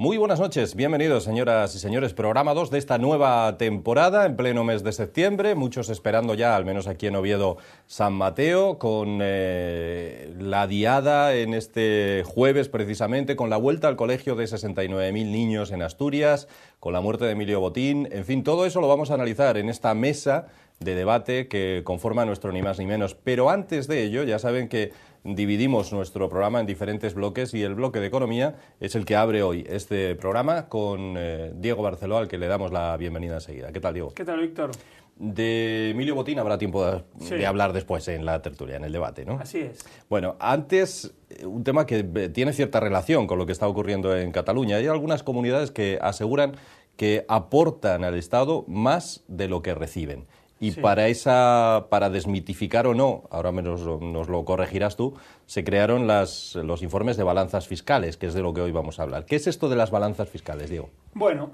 Muy buenas noches, bienvenidos señoras y señores, programa 2 de esta nueva temporada en pleno mes de septiembre, muchos esperando ya, al menos aquí en Oviedo, San Mateo, con la diada en este jueves precisamente, con la vuelta al colegio de 69.000 niños en Asturias, con la muerte de Emilio Botín, en fin, todo eso lo vamos a analizar en esta mesa de debate que conforma nuestro Ni Más Ni Menos. Pero antes de ello, ya saben que dividimos nuestro programa en diferentes bloques y el bloque de economía es el que abre hoy este programa con Diego Barceló, al que le damos la bienvenida enseguida. ¿Qué tal, Diego? ¿Qué tal, Víctor? De Emilio Botín habrá tiempo de hablar después en la tertulia, en el debate, ¿no? Así es. Bueno, antes, un tema que tiene cierta relación con lo que está ocurriendo en Cataluña. Hay algunas comunidades que aseguran que aportan al Estado más de lo que reciben. Y sí, para desmitificar o no, ahora nos lo corregirás tú, se crearon los informes de balanzas fiscales, que es de lo que hoy vamos a hablar. ¿Qué es esto de las balanzas fiscales, Diego? Bueno,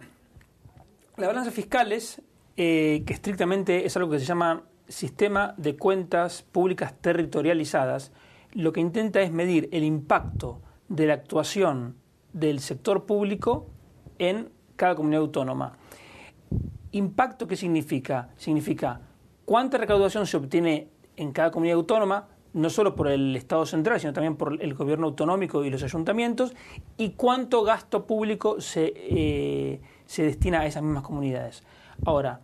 las balanzas fiscales, que estrictamente es algo que se llama Sistema de Cuentas Públicas Territorializadas, lo que intenta es medir el impacto de la actuación del sector público en cada comunidad autónoma. ¿Impacto qué significa? Significa cuánta recaudación se obtiene en cada comunidad autónoma, no solo por el Estado central, sino también por el gobierno autonómico y los ayuntamientos, y cuánto gasto público se destina a esas mismas comunidades. Ahora,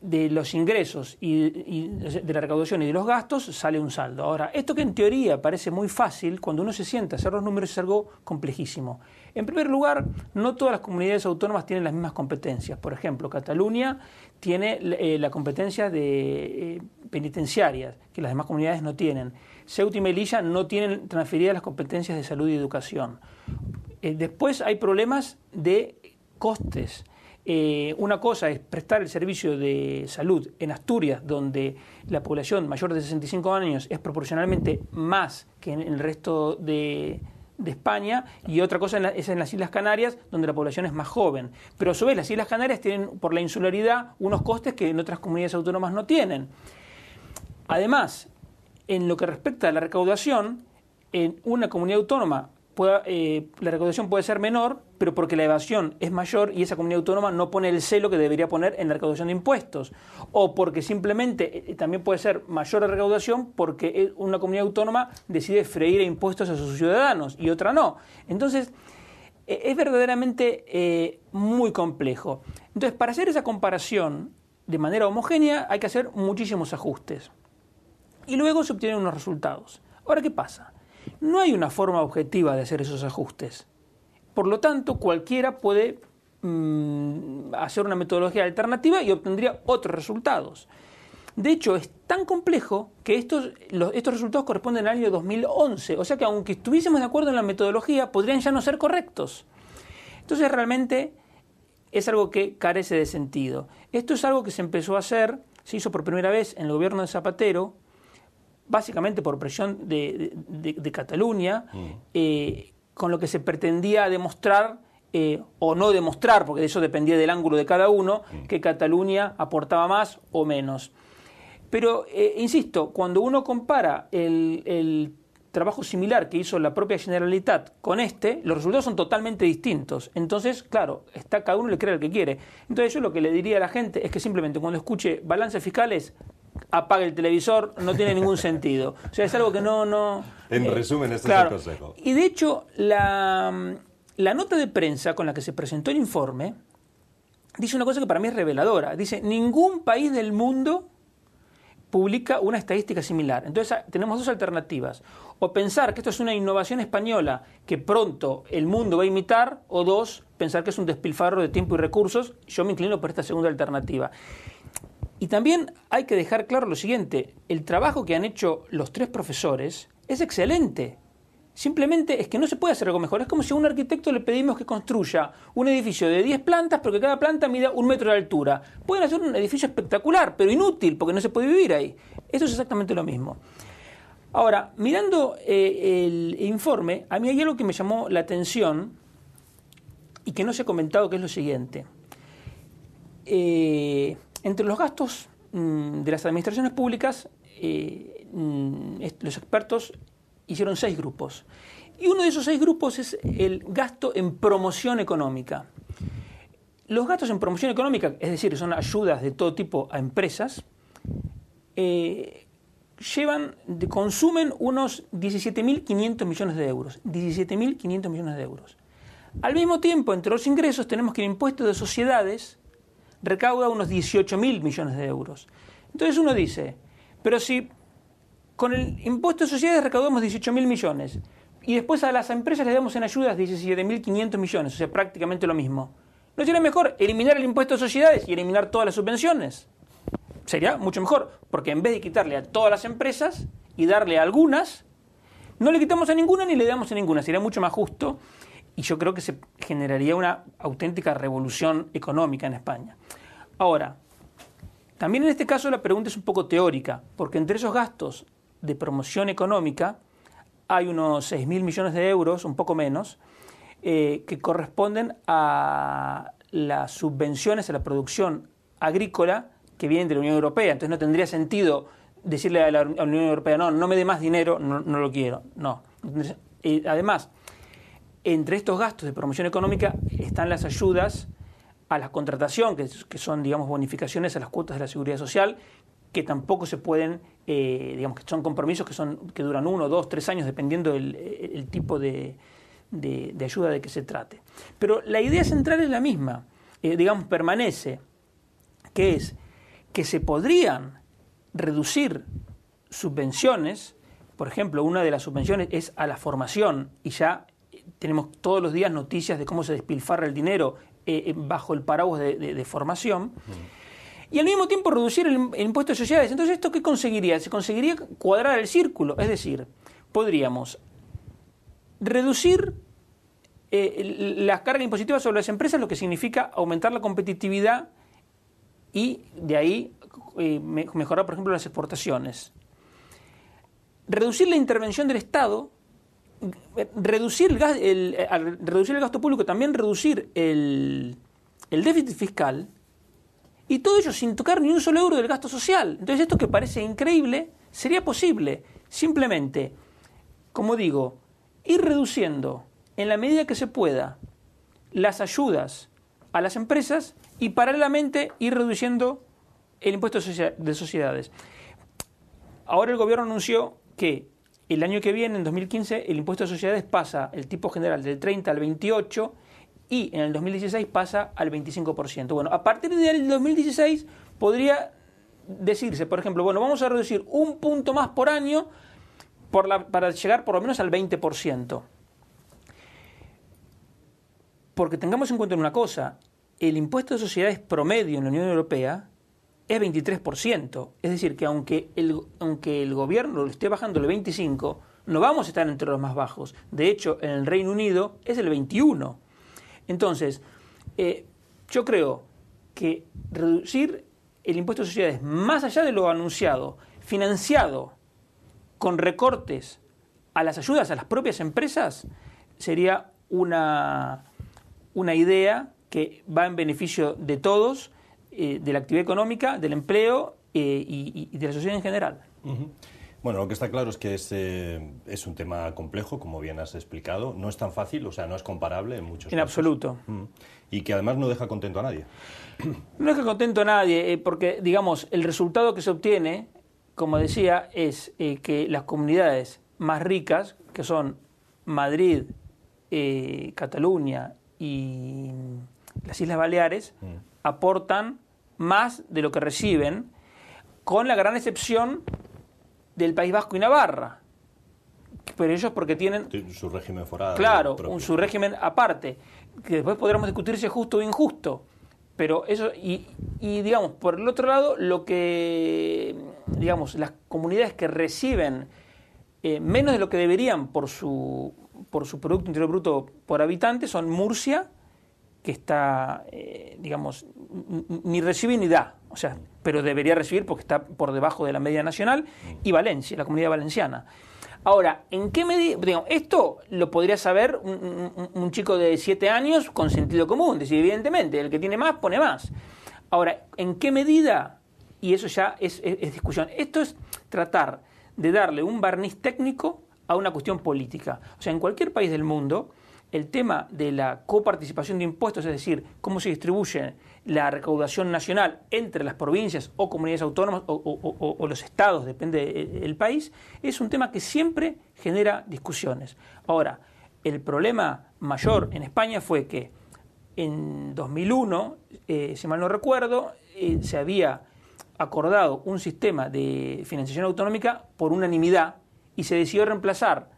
de los ingresos y de la recaudación y de los gastos sale un saldo. Ahora, esto que en teoría parece muy fácil, cuando uno se sienta a hacer los números es algo complejísimo. En primer lugar, no todas las comunidades autónomas tienen las mismas competencias. Por ejemplo, Cataluña tiene la competencia de penitenciarias, que las demás comunidades no tienen. Ceuta y Melilla no tienen transferidas las competencias de salud y educación. Después hay problemas de costes. Una cosa es prestar el servicio de salud en Asturias, donde la población mayor de 65 años es proporcionalmente más que en el resto de España, y otra cosa es en las Islas Canarias, donde la población es más joven. Pero a su vez las Islas Canarias tienen, por la insularidad, unos costes que en otras comunidades autónomas no tienen. Además, en lo que respecta a la recaudación, en una comunidad autónoma la recaudación puede ser menor, pero porque la evasión es mayor y esa comunidad autónoma no pone el celo que debería poner en la recaudación de impuestos, o porque simplemente también puede ser mayor la recaudación porque una comunidad autónoma decide freír impuestos a sus ciudadanos y otra no. Entonces, es verdaderamente muy complejo. Entonces, para hacer esa comparación de manera homogénea hay que hacer muchísimos ajustes y luego se obtienen unos resultados. Ahora, ¿qué pasa? No hay una forma objetiva de hacer esos ajustes. Por lo tanto, cualquiera puede hacer una metodología alternativa y obtendría otros resultados. De hecho, es tan complejo que estos resultados corresponden al año 2011. O sea que aunque estuviésemos de acuerdo en la metodología, podrían ya no ser correctos. Entonces, realmente es algo que carece de sentido. Esto es algo que se empezó a hacer, se hizo por primera vez en el gobierno de Zapatero, básicamente por presión de Cataluña, con lo que se pretendía demostrar, o no demostrar, porque de eso dependía del ángulo de cada uno, que Cataluña aportaba más o menos. Pero, insisto, cuando uno compara el trabajo similar que hizo la propia Generalitat con los resultados son totalmente distintos. Entonces, claro, cada uno le cree al que quiere. Entonces yo lo que le diría a la gente es que simplemente cuando escuche balances fiscales, apague el televisor, no tiene ningún sentido. O sea, es algo que no... En resumen, este claro, es el consejo. Y de hecho, la nota de prensa con la que se presentó el informe dice una cosa que para mí es reveladora. Dice, ningún país del mundo publica una estadística similar. Entonces tenemos dos alternativas. O pensar que esto es una innovación española que pronto el mundo va a imitar, o dos, pensar que es un despilfarro de tiempo y recursos. Yo me inclino por esta segunda alternativa. Y también hay que dejar claro lo siguiente, el trabajo que han hecho los tres profesores es excelente. Simplemente es que no se puede hacer algo mejor. Es como si a un arquitecto le pedimos que construya un edificio de 10 plantas, pero que cada planta mida 1 metro de altura. Pueden hacer un edificio espectacular, pero inútil, porque no se puede vivir ahí. Esto es exactamente lo mismo. Ahora, mirando el informe, a mí hay algo que me llamó la atención y que no se ha comentado, que es lo siguiente. Entre los gastos de las administraciones públicas, los expertos hicieron 6 grupos. Y uno de esos 6 grupos es el gasto en promoción económica. Los gastos en promoción económica, es decir, son ayudas de todo tipo a empresas, consumen unos 17.500 millones de euros. 17.500 millones de euros. Al mismo tiempo, entre los ingresos, tenemos que el impuesto de sociedades recauda unos 18.000 millones de euros. Entonces uno dice, pero si con el impuesto de sociedades recaudamos 18.000 millones y después a las empresas les damos en ayudas 17.500 millones, o sea, prácticamente lo mismo, ¿no sería mejor eliminar el impuesto de sociedades y eliminar todas las subvenciones? Sería mucho mejor, porque en vez de quitarle a todas las empresas y darle a algunas, no le quitamos a ninguna ni le damos a ninguna. Sería mucho más justo y yo creo que se generaría una auténtica revolución económica en España. Ahora, también en este caso la pregunta es un poco teórica, porque entre esos gastos de promoción económica hay unos 6.000 millones de euros, un poco menos, que corresponden a las subvenciones a la producción agrícola que vienen de la Unión Europea. Entonces no tendría sentido decirle a la Unión Europea, no me dé más dinero, no lo quiero. No. Además, entre estos gastos de promoción económica están las ayudas a la contratación, que son, digamos, bonificaciones a las cuotas de la Seguridad Social, que tampoco se pueden, digamos, que son compromisos que duran 1, 2, 3 años, dependiendo del tipo de ayuda de que se trate. Pero la idea central es la misma, digamos, permanece, que es que se podrían reducir subvenciones. Por ejemplo, una de las subvenciones es a la formación, y ya tenemos todos los días noticias de cómo se despilfarra el dinero bajo el paraguas de formación. Y al mismo tiempo reducir el impuesto de sociedades. Entonces, ¿esto qué conseguiría? Se conseguiría cuadrar el círculo, es decir, podríamos reducir la carga impositiva sobre las empresas, lo que significa aumentar la competitividad y de ahí mejorar, por ejemplo, las exportaciones. Reducir la intervención del Estado, reducir al reducir el gasto público, también reducir el déficit fiscal, y todo ello sin tocar ni un solo euro del gasto social. Entonces, esto que parece increíble sería posible. Simplemente, como digo, ir reduciendo en la medida que se pueda las ayudas a las empresas y paralelamente ir reduciendo el impuesto de sociedades. Ahora el gobierno anunció que el año que viene, en 2015, el impuesto de sociedades pasa, el tipo general, del 30 al 28%, y en el 2016 pasa al 25%. Bueno, a partir del 2016 podría decirse, por ejemplo, bueno, vamos a reducir un punto más por año para llegar por lo menos al 20%. Porque tengamos en cuenta una cosa, el impuesto de sociedades promedio en la Unión Europea es 23%. Es decir, que aunque el gobierno lo esté bajando el 25%, no vamos a estar entre los más bajos. De hecho, en el Reino Unido es el 21%. Entonces, yo creo que reducir el impuesto de sociedades más allá de lo anunciado, financiado con recortes a las ayudas a las propias empresas, sería una idea que va en beneficio de todos, de la actividad económica, del empleo y de la sociedad en general. Uh-huh. Bueno, lo que está claro es que es un tema complejo, como bien has explicado. No es tan fácil, o sea, no es comparable en muchos casos. En absoluto. Y que además no deja contento a nadie. No deja contento a nadie, porque, digamos, el resultado que se obtiene, como decía, es que las comunidades más ricas, que son Madrid, Cataluña y las Islas Baleares, aportan más de lo que reciben, con la gran excepción del País Vasco y Navarra, pero ellos porque tienen su régimen foral, claro, su régimen aparte, que después podremos discutir si es justo o injusto, pero eso y digamos, por el otro lado, lo que digamos, las comunidades que reciben menos de lo que deberían por su Producto Interior Bruto por habitante son Murcia, que está, digamos, ni recibe ni da, o sea, pero debería recibir porque está por debajo de la media nacional, y Valencia, la Comunidad Valenciana. Ahora, ¿en qué medida? Digamos, esto lo podría saber un chico de 7 años con sentido común, es decir, evidentemente, el que tiene más pone más. Ahora, ¿en qué medida? Y eso ya es discusión. Esto es tratar de darle un barniz técnico a una cuestión política. O sea, en cualquier país del mundo, el tema de la coparticipación de impuestos, es decir, cómo se distribuye la recaudación nacional entre las provincias o comunidades autónomas o los estados, depende del país, es un tema que siempre genera discusiones. Ahora, el problema mayor en España fue que en 2001, si mal no recuerdo, se había acordado un sistema de financiación autonómica por unanimidad y se decidió reemplazar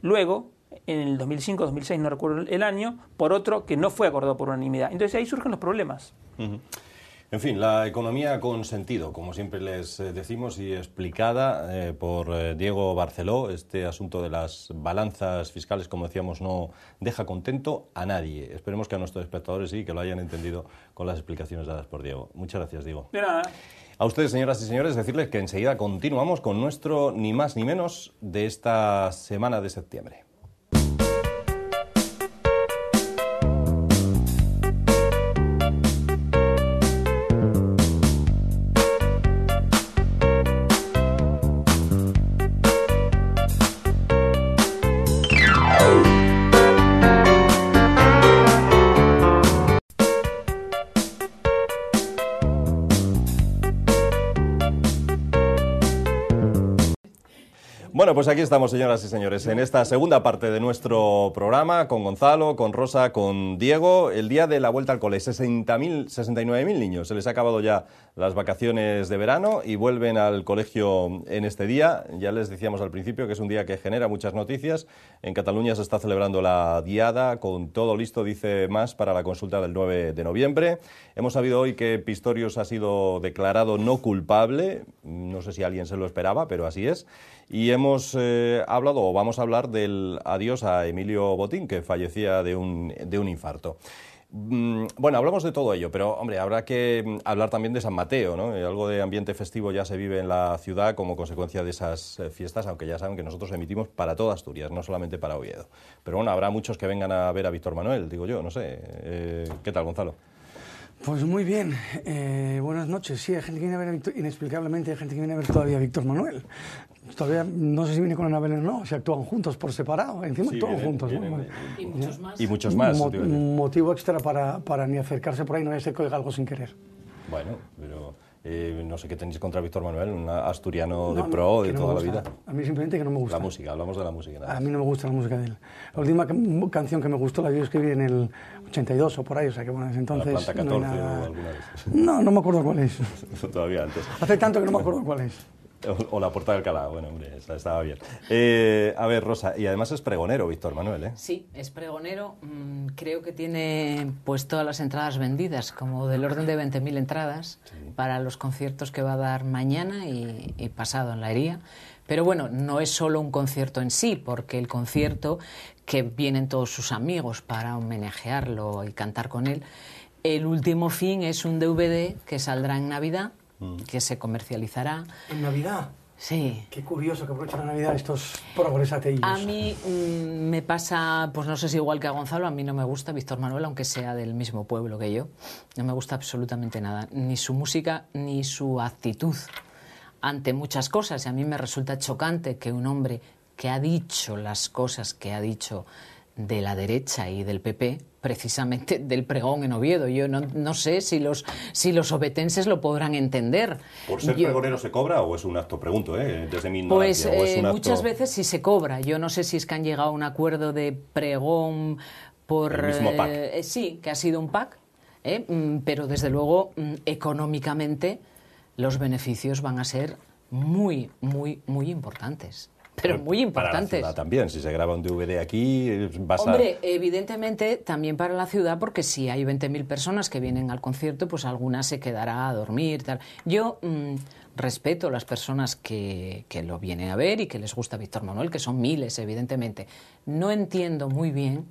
luego, en el 2005, 2006, no recuerdo el año, por otro que no fue acordado por unanimidad. Entonces ahí surgen los problemas. En fin, la economía con sentido, como siempre les decimos, y explicada por Diego Barceló. Este asunto de las balanzas fiscales, como decíamos, no deja contento a nadie. Esperemos que a nuestros espectadores sí, que lo hayan entendido con las explicaciones dadas por Diego. Muchas gracias, Diego. De nada. A ustedes, señoras y señores, decirles que enseguida continuamos con nuestro ni más ni menos de esta semana de septiembre. Bueno, pues aquí estamos, señoras y señores, en esta segunda parte de nuestro programa, con Gonzalo, con Rosa, con Diego. El día de la vuelta al cole, 69.000 niños. Se les ha acabado ya las vacaciones de verano y vuelven al colegio en este día. Ya les decíamos al principio que es un día que genera muchas noticias. En Cataluña se está celebrando la Diada, con todo listo, dice Mas, para la consulta del 9 de noviembre. Hemos sabido hoy que Pistorius ha sido declarado no culpable. No sé si alguien se lo esperaba, pero así es. Y hemos hablado, o vamos a hablar, del adiós a Emilio Botín, que fallecía de un infarto. Bueno, hablamos de todo ello, pero, hombre, habrá que hablar también de San Mateo, ¿no? Algo de ambiente festivo ya se vive en la ciudad como consecuencia de esas fiestas, aunque ya saben que nosotros emitimos para toda Asturias, no solamente para Oviedo. Pero bueno, habrá muchos que vengan a ver a Víctor Manuel, digo yo, no sé. ¿Qué tal, Gonzalo? Pues muy bien, buenas noches. Sí, hay gente que viene a ver, inexplicablemente hay gente que viene a ver todavía a Víctor Manuel. Todavía no sé si viene con Anabel o no, si actúan juntos por separado, encima sí, actúan juntos. ¿No? Y muchos más. Y muchos más. Motivo extra para ni acercarse por ahí, no vaya a ser que oiga algo sin querer. Bueno, pero no sé qué tenéis contra Víctor Manuel, un asturiano de pro de toda la vida. A mí simplemente que no me gusta. La música, hablamos de la música. A mí no me gusta la música de él. La última canción que me gustó la yo escribí en el 82 o por ahí, o sea que bueno, desde entonces... La Planta 14 no o alguna vez. No me acuerdo cuál es. Todavía antes. Hace tanto que no me acuerdo cuál es. O la Porta del Calá, bueno, hombre, estaba bien. A ver, Rosa, y además es pregonero, Víctor Manuel, ¿eh? Sí, es pregonero. Creo que tiene pues todas las entradas vendidas, como del orden de 20.000 entradas para los conciertos que va a dar mañana y pasado en la Hería. Pero bueno, no es solo un concierto en sí, porque el concierto, que vienen todos sus amigos para homenajearlo y cantar con él, el último fin es un DVD que saldrá en Navidad, que se comercializará. ¿En Navidad? Sí. Qué curioso que aprovechan la Navidad estos progres ateíos. A mí me pasa, pues no sé si igual que a Gonzalo, a mí no me gusta Víctor Manuel, aunque sea del mismo pueblo que yo. No me gusta absolutamente nada, ni su música ni su actitud ante muchas cosas. Y a mí me resulta chocante que un hombre que ha dicho las cosas que ha dicho de la derecha y del PP, precisamente del pregón en Oviedo. Yo no sé si los obetenses lo podrán entender. ¿Por ser pregonero se cobra o es un acto? Pregunto, desde mi ignorancia. Pues ¿o es un acto... muchas veces sí se cobra. Yo no sé si es que han llegado a un acuerdo de pregón por... El mismo PAC. Sí, que ha sido un PAC, pero desde luego económicamente los beneficios van a ser muy, muy, muy importantes. Pero muy importantes. Para la ciudad también, si se graba un DVD aquí, Hombre, evidentemente también para la ciudad, porque si hay 20.000 personas que vienen al concierto, pues alguna se quedará a dormir, tal. Yo respeto a las personas que lo vienen a ver y que les gusta Víctor Manuel, que son miles, evidentemente. No entiendo muy bien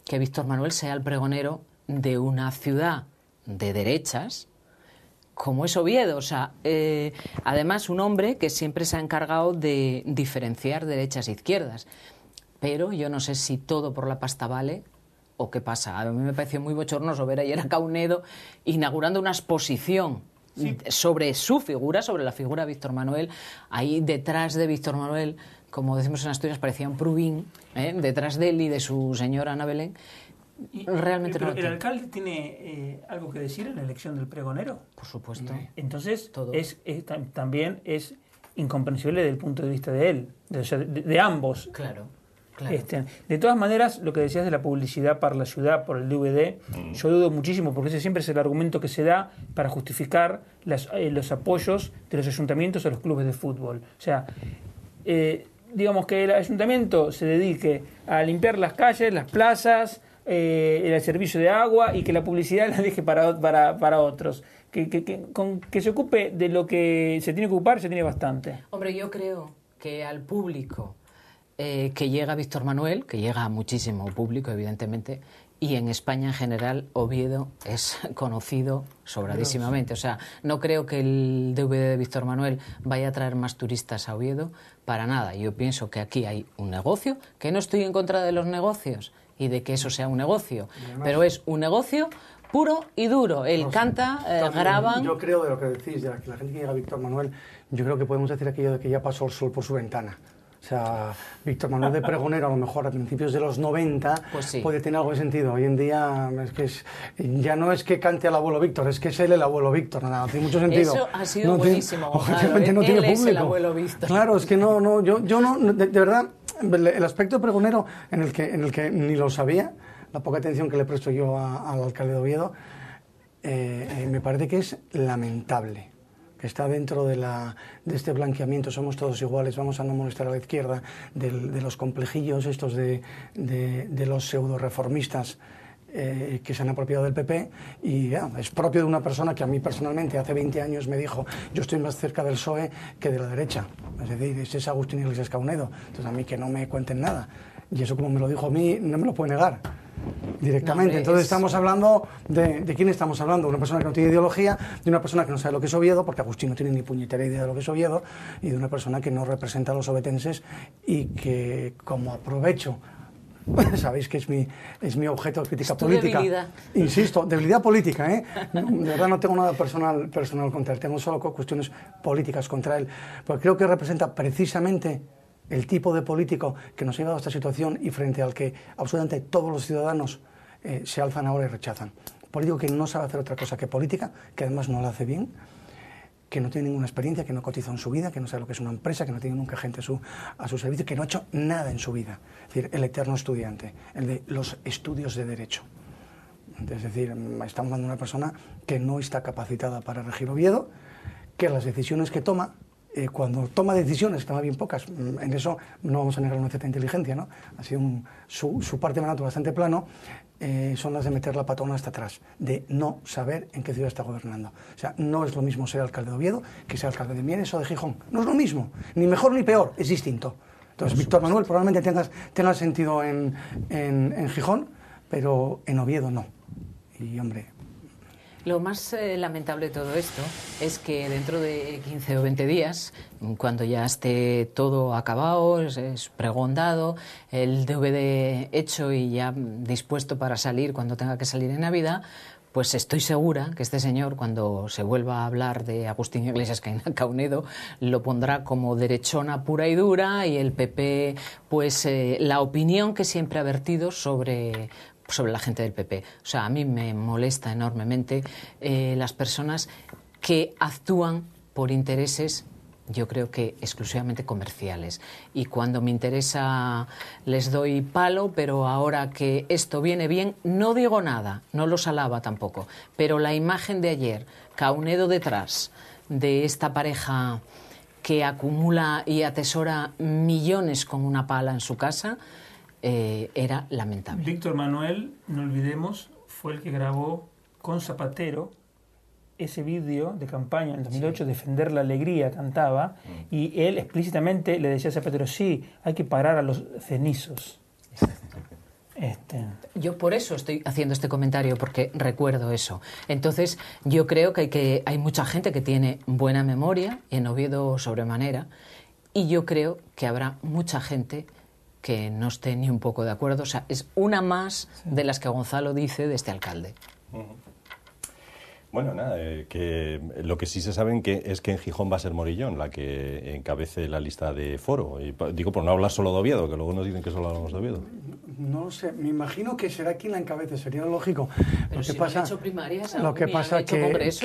que Víctor Manuel sea el pregonero de una ciudad de derechas, como es Oviedo. O sea, además un hombre que siempre se ha encargado de diferenciar derechas e izquierdas. Pero yo no sé si todo por la pasta vale o qué pasa. A mí me pareció muy bochornoso ver ayer a Caunedo inaugurando una exposición sobre su figura, sobre la figura de Víctor Manuel. Ahí detrás de Víctor Manuel, como decimos en Asturias, parecía un prubín detrás de él y de su señora Ana Belén. Realmente no. ¿El alcalde tiene algo que decir en la elección del pregonero? Por supuesto. Entonces, Todo. también es incomprensible desde el punto de vista de él, de ambos. Claro. De todas maneras, lo que decías de la publicidad para la ciudad, por el DVD, yo dudo muchísimo, porque ese siempre es el argumento que se da para justificar los apoyos de los ayuntamientos a los clubes de fútbol. O sea, digamos que el ayuntamiento se dedique a limpiar las calles, las plazas, el servicio de agua, y que la publicidad la deje para otros. Con que se ocupe de lo que se tiene que ocupar, se tiene bastante. Hombre, yo creo que al público que llega Víctor Manuel, que llega a muchísimo público, evidentemente, y en España en general Oviedo es conocido sobradísimamente. O sea, no creo que el DVD de Víctor Manuel vaya a traer más turistas a Oviedo, para nada. Yo pienso que aquí hay un negocio, que no estoy en contra de los negocios y de que eso sea un negocio, pero es un negocio puro y duro. Él canta, graban... Yo creo de lo que decís, de que la gente que llega a Víctor Manuel, yo creo que podemos decir aquello de que ya pasó el sol por su ventana. O sea, Víctor Manuel de pregonero, a lo mejor a principios de los 90, pues sí, puede tener algo de sentido. Hoy en día ya no es que cante al abuelo Víctor, es que es él el abuelo Víctor. Nada, no tiene mucho sentido. Eso ha sido buenísimo. Objetivamente no tiene público. Es el abuelo Víctor. Claro, es que yo no, de verdad, el aspecto pregonero en el que ni lo sabía, la poca atención que le presto yo al alcalde de Oviedo, me parece que es lamentable. Que está dentro de este blanqueamiento, somos todos iguales, vamos a no molestar a la izquierda, de los complejillos estos de los pseudo-reformistas que se han apropiado del PP, y es propio de una persona que a mí personalmente hace 20 años me dijo: yo estoy más cerca del PSOE que de la derecha, es decir, ese es Agustín Iglesias Caunedo, entonces a mí que no me cuenten nada, y eso como me lo dijo a mí no me lo puede negar directamente. No, entonces estamos hablando de quién estamos hablando, una persona que no tiene ideología, de una persona que no sabe lo que es Oviedo, porque Agustín no tiene ni puñetera idea de lo que es Oviedo, y de una persona que no representa a los ovetenses y que, como aprovecho, sabéis que es mi objeto de crítica política. Debilidad. Insisto, debilidad política, ¿eh? De verdad no tengo nada personal contra él, tengo solo cuestiones políticas contra él, porque creo que representa precisamente el tipo de político que nos ha llevado a esta situación y frente al que absolutamente todos los ciudadanos se alzan ahora y rechazan. Político que no sabe hacer otra cosa que política, que además no la hace bien, que no tiene ninguna experiencia, que no cotiza en su vida, que no sabe lo que es una empresa, que no tiene nunca gente a su servicio, que no ha hecho nada en su vida. Es decir, el eterno estudiante, el de los estudios de derecho. Es decir, estamos hablando de una persona que no está capacitada para regir Oviedo, que las decisiones que toma, cuando toma decisiones, que toma bien pocas, en eso no vamos a negar una cierta inteligencia, ¿no? Ha sido su parte de mandato bastante plano, son las de meter la patona hasta atrás, de no saber en qué ciudad está gobernando. O sea, no es lo mismo ser alcalde de Oviedo que ser alcalde de Mieres o de Gijón. No es lo mismo, ni mejor ni peor, es distinto. Entonces, Víctor Manuel probablemente tenga sentido en Gijón, pero en Oviedo no. Y, hombre... Lo más lamentable de todo esto es que dentro de 15 o 20 días, cuando ya esté todo acabado, es pregondado, el DVD hecho y ya dispuesto para salir cuando tenga que salir en Navidad, pues estoy segura que este señor, cuando se vuelva a hablar de Agustín Iglesias Caunedo, lo pondrá como derechona pura y dura, y el PP, pues la opinión que siempre ha vertido sobre la gente del PP. O sea, a mí me molesta enormemente las personas que actúan por intereses, yo creo que exclusivamente comerciales. Y cuando me interesa les doy palo, pero ahora que esto viene bien, no digo nada, no los alaba tampoco. Pero la imagen de ayer, Caunedo detrás de esta pareja que acumula y atesora millones con una pala en su casa, era lamentable. Víctor Manuel, no olvidemos, fue el que grabó con Zapatero ese vídeo de campaña en 2008, Defender la Alegría, cantaba, y él explícitamente le decía a Zapatero: sí, hay que parar a los cenizos. Yo por eso estoy haciendo este comentario, porque recuerdo eso. Entonces, yo creo que hay mucha gente que tiene buena memoria, en Oviedo sobremanera, y yo creo que habrá mucha gente que no esté ni un poco de acuerdo. O sea, es una más de las que Gonzalo dice de este alcalde. Bueno, nada, que lo que sí se sabe es que en Gijón va a ser Morillón la que encabece la lista de Foro. Y digo, por no hablar solo de Oviedo, que luego nos dicen que solo hablamos de Oviedo. No sé, me imagino que será quien la encabece, sería lógico. Pero Lo que si pasa, no han hecho primarias, lo que pasa han hecho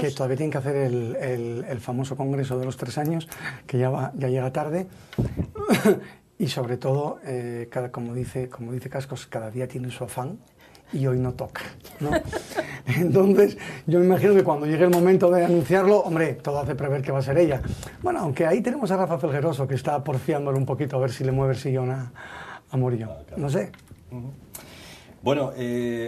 que todavía tienen que hacer el famoso congreso de los 3 años, que ya llega tarde. Y sobre todo, como dice Cascos, cada día tiene su afán y hoy no toca, ¿no? Entonces, yo me imagino que cuando llegue el momento de anunciarlo, hombre, todo hace prever que va a ser ella. Bueno, aunque ahí tenemos a Rafa Felgueroso, que está porfiándole un poquito a ver si le mueve el sillón a Morillo. No sé. Bueno,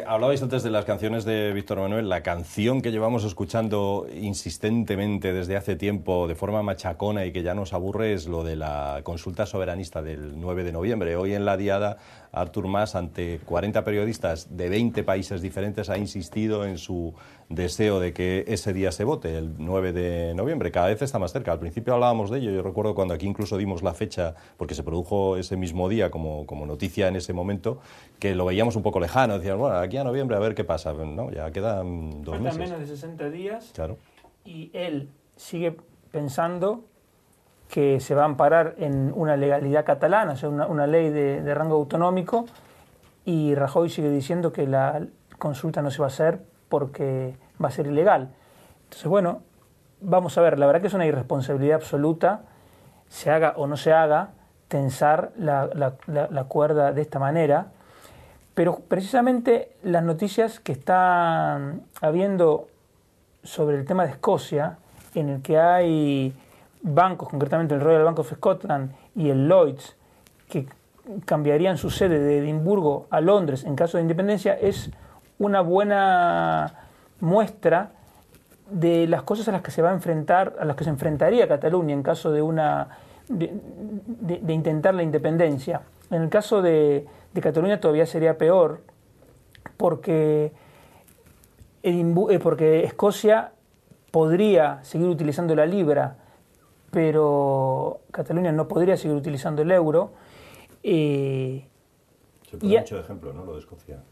hablabais antes de las canciones de Víctor Manuel. La canción que llevamos escuchando insistentemente desde hace tiempo, de forma machacona y que ya nos aburre, es lo de la consulta soberanista del 9 de noviembre. Hoy en la diada, Artur Mas, ante 40 periodistas de 20 países diferentes, ha insistido en su deseo de que ese día se vote, el 9 de noviembre. Cada vez está más cerca. Al principio hablábamos de ello. Yo recuerdo cuando aquí incluso dimos la fecha, porque se produjo ese mismo día como noticia en ese momento, que lo veíamos un poco lejano. Decíamos, bueno, aquí a noviembre a ver qué pasa. No, ya quedan 2 meses. Faltan menos de 60 días. Claro. Y él sigue pensando que se va a amparar en una legalidad catalana, o sea, una ley de rango autonómico, y Rajoy sigue diciendo que la consulta no se va a hacer porque va a ser ilegal. Entonces, bueno, vamos a ver, la verdad que es una irresponsabilidad absoluta, se haga o no se haga, tensar la cuerda de esta manera, pero precisamente las noticias que están habiendo sobre el tema de Escocia, en el que hay bancos, concretamente el Royal Bank of Scotland y el Lloyds, que cambiarían su sede de Edimburgo a Londres en caso de independencia, es una buena muestra de las cosas a las que se va a enfrentar, a las que se enfrentaría Cataluña en caso de intentar la independencia. En el caso de Cataluña todavía sería peor, porque Escocia podría seguir utilizando la libra, pero Cataluña no podría seguir utilizando el euro. Se pone mucho de ejemplo, ¿no?, lo de Escocia.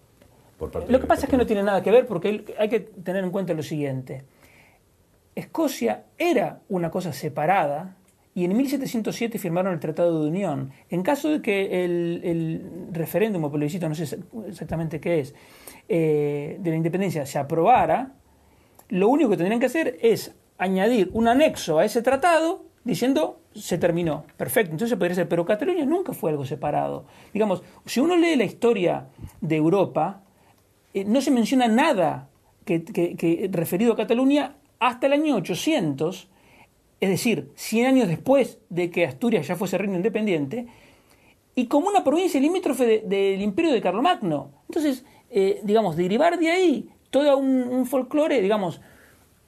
Lo que pasa es que no tiene nada que ver, porque hay que tener en cuenta lo siguiente. Escocia era una cosa separada y en 1707 firmaron el Tratado de Unión. En caso de que el referéndum o plebiscito, no sé exactamente qué es, de la independencia se aprobara, lo único que tendrían que hacer es añadir un anexo a ese tratado diciendo se terminó. Perfecto, entonces podría ser. Pero Cataluña nunca fue algo separado. Digamos, si uno lee la historia de Europa, no se menciona nada que referido a Cataluña hasta el año 800, es decir, 100 años después de que Asturias ya fuese reino independiente, y como una provincia limítrofe del imperio de Carlomagno. Entonces, digamos, derivar de ahí todo un folclore, digamos,